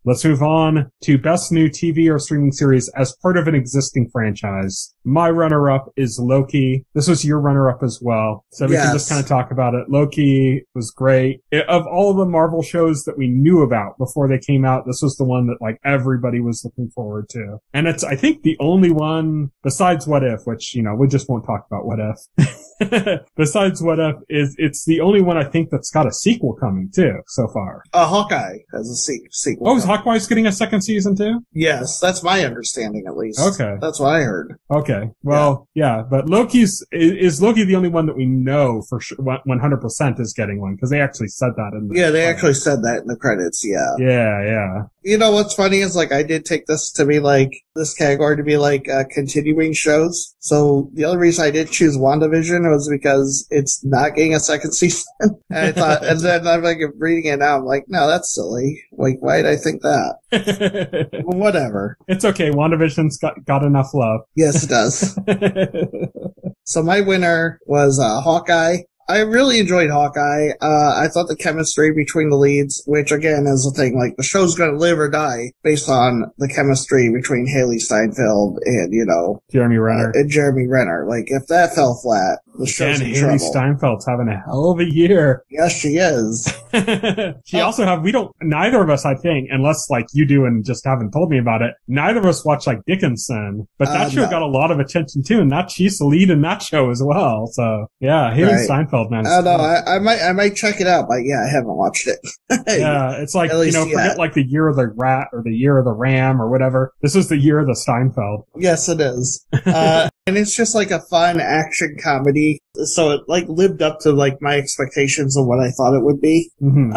Let's move on to Best New TV or Streaming Series as part of an existing franchise. My runner-up is Loki. This was your runner-up as well. So we can just kind of talk about it. Loki was great. Of all the Marvel shows that we knew about before they came out, this was the one that like everybody was looking forward to. And it's, I think, the only one besides What If, which, you know, we just won't talk about What If. Besides What If, it's the only one I think that's got a sequel coming too, so far. Hawkeye has a sequel. Oh, is Hawkeye's getting a second season too? Yes, that's my understanding at least. Okay. That's what I heard. Okay. Well, yeah, but is Loki the only one that we know for sure 100% is getting one? Because they actually said that in the they actually said that in the credits, yeah. Yeah. You know what's funny is like I did take this to be like this category to be like continuing shows. So the only reason I did choose WandaVision was because it's not getting a second season. And I thought, and then I'm like reading it now, I'm like, no, that's silly. Like, why did I think that? Whatever. It's okay. WandaVision's got enough love. Yes, it does. So my winner was Hawkeye. I really enjoyed Hawkeye. I thought the chemistry between the leads, which again is the thing, like the show's gonna live or die based on the chemistry between Haley Steinfeld and, you know, Jeremy Renner. And Jeremy Renner. Like if that fell flat, the show's in Haley trouble. Steinfeld's having a hell of a year. Yes, she is. Neither of us, I think, unless like you do and just haven't told me about it, neither of us watched like Dickinson, but that show got a lot of attention too, and she's the lead in that show as well. So yeah, Haley Steinfeld. Man, I might check it out, but yeah, I haven't watched it. Yeah, it's like, you know, forget like the year of the rat or the year of the ram or whatever. This is the year of the Steinfeld. Yes, it is. And it's just like a fun action comedy. So it like lived up to like my expectations of what I thought it would be. Mm-hmm.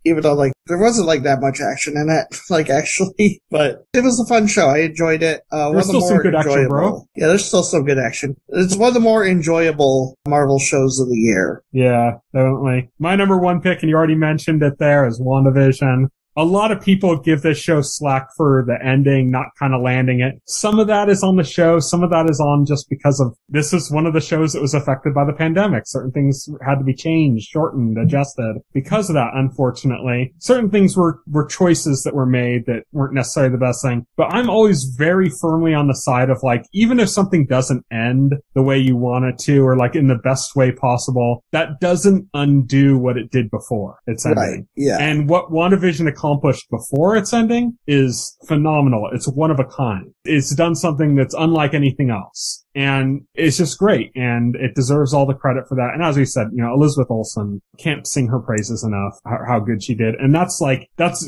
Even though like there wasn't like that much action in it, like actually, but it was a fun show. I enjoyed it. There's still some good action, bro. Yeah, there's still some good action. It's one of the more enjoyable Marvel shows of the year. Yeah, definitely. My number one pick, and you already mentioned it there, is WandaVision. A lot of people give this show slack for the ending, not kind of landing it. Some of that is on the show. Some of that is on just because of this is one of the shows that was affected by the pandemic. Certain things had to be changed, shortened, adjusted because of that, unfortunately. Certain things were choices that were made that weren't necessarily the best thing. But I'm always very firmly on the side of like, even if something doesn't end the way you want it to, or like in the best way possible, that doesn't undo what it did before its ending. Right, yeah. And what WandaVision accomplished before its ending is phenomenal. It's one of a kind. It's done something that's unlike anything else. And it's just great. And it deserves all the credit for that. And as we said, you know, Elizabeth Olsen, can't sing her praises enough, how good she did. And that's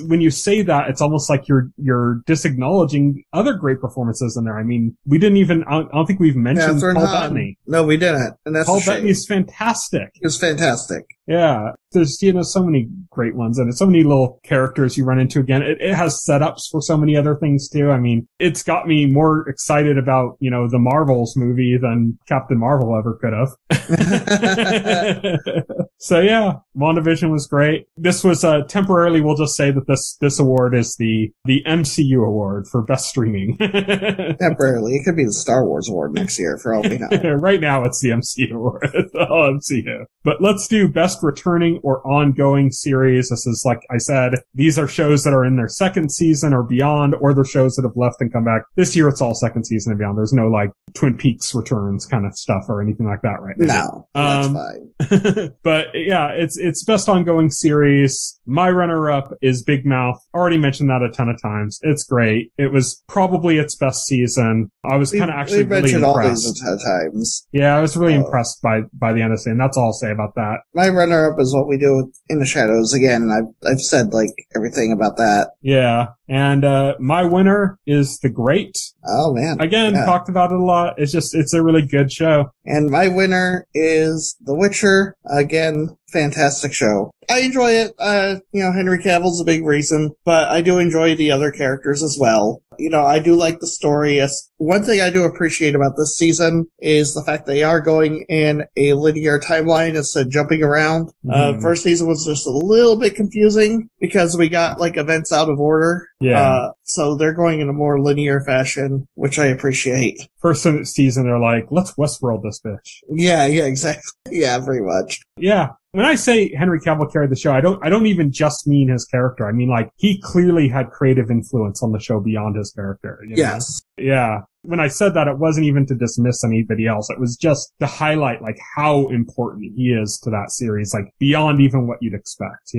when you say that, it's almost like you're disacknowledging other great performances in there. I mean, I don't think we've mentioned Paul Bettany. No, we didn't. And that's Paul Bettany's fantastic. He was fantastic. Yeah. There's, you know, so many great ones and so many little characters you run into again. It has setups for so many other things too. I mean, it's got me more excited about, you know, the Marvels movie than Captain Marvel ever could have. So yeah, WandaVision was great. This was, temporarily, we'll just say that this award is the MCU award for best streaming. Temporarily. It could be the Star Wars award next year for all we know. Right now it's the MCU award. It's all MCU. But let's do best returning or ongoing series. This is, like I said, these are shows that are in their second season or beyond, or they're shows that have left and come back. This year it's all second season and beyond. There's no like Twin Peaks returns kind of stuff or anything like that right now. No, that's fine. But yeah, it's it's best ongoing series. My runner-up is Big Mouth. Already mentioned that a ton of times. It's great. It was probably its best season. I was kind of actually really impressed. All these a ton of times. Yeah, I was really impressed by the end of the season. That's all I'll say about that. My runner-up is What We Do in the Shadows. Again, I've said like everything about that. Yeah. And my winner is The Great. Oh, man. Again, talked about it a lot. It's a really good show. And my winner is The Witcher. Again, fantastic show. I enjoy it. Henry Cavill's a big reason, but I do enjoy the other characters as well. I do like the story. One thing I do appreciate about this season is the fact they are going in a linear timeline instead of jumping around. First season was just a little bit confusing because we got like events out of order. Yeah. So they're going in a more linear fashion, which I appreciate. First season, they're like, let's Westworld this bitch. Yeah, exactly. Yeah, pretty much. Yeah. When I say Henry Cavill carried the show, I don't even just mean his character. I mean, like, he clearly had creative influence on the show beyond his character. Yes. Yeah. When I said that, it wasn't even to dismiss anybody else. It was just to highlight, like, how important he is to that series, like, beyond even what you'd expect,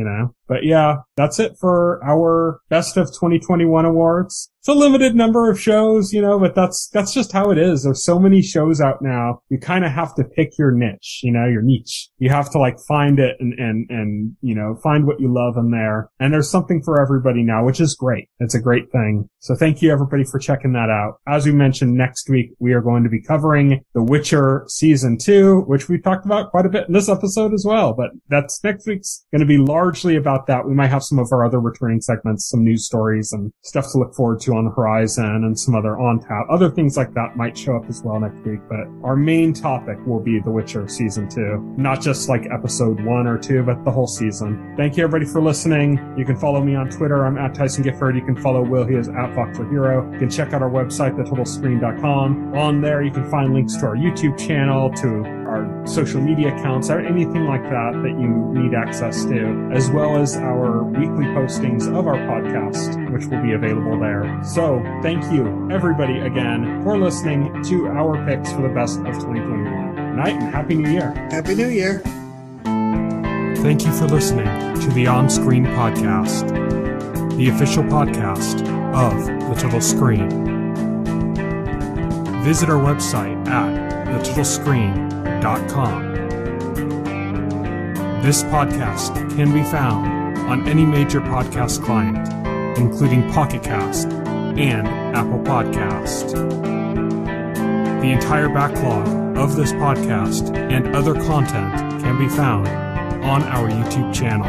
But yeah, that's it for our Best of 2021 awards. It's a limited number of shows, but that's just how it is. There's so many shows out now. You kind of have to pick your niche, your niche. You have to like find it and find what you love in there. And there's something for everybody now, which is great. It's a great thing. So thank you everybody for checking that out. As we mentioned, next week we are going to be covering The Witcher Season 2, which we talked about quite a bit in this episode as well. But that's next week's going to be largely about that. We might have some of our other returning segments, some news stories and stuff to look forward to on the horizon, and some other on tap. Other things like that might show up as well next week, but our main topic will be The Witcher Season 2. Not just like episode 1 or 2, but the whole season. Thank you everybody for listening. You can follow me on Twitter. I'm at Tyson Gifford. You can follow Will. He is at VoxelHero. You can check out our website, thetotalscreen.com. On there, you can find links to our YouTube channel, to our social media accounts, or anything like that you need access to, as well as our weekly postings of our podcast, which will be available there. So, thank you, everybody, again, for listening to our picks for the best of 2021. Good night and Happy New Year. Happy New Year. Thank you for listening to the OnScreen podcast, the official podcast of The Total Screen. Visit our website at thetotalscreen.com. This podcast can be found on any major podcast client, including Pocket Cast and Apple Podcast. The entire backlog of this podcast and other content can be found on our YouTube channel.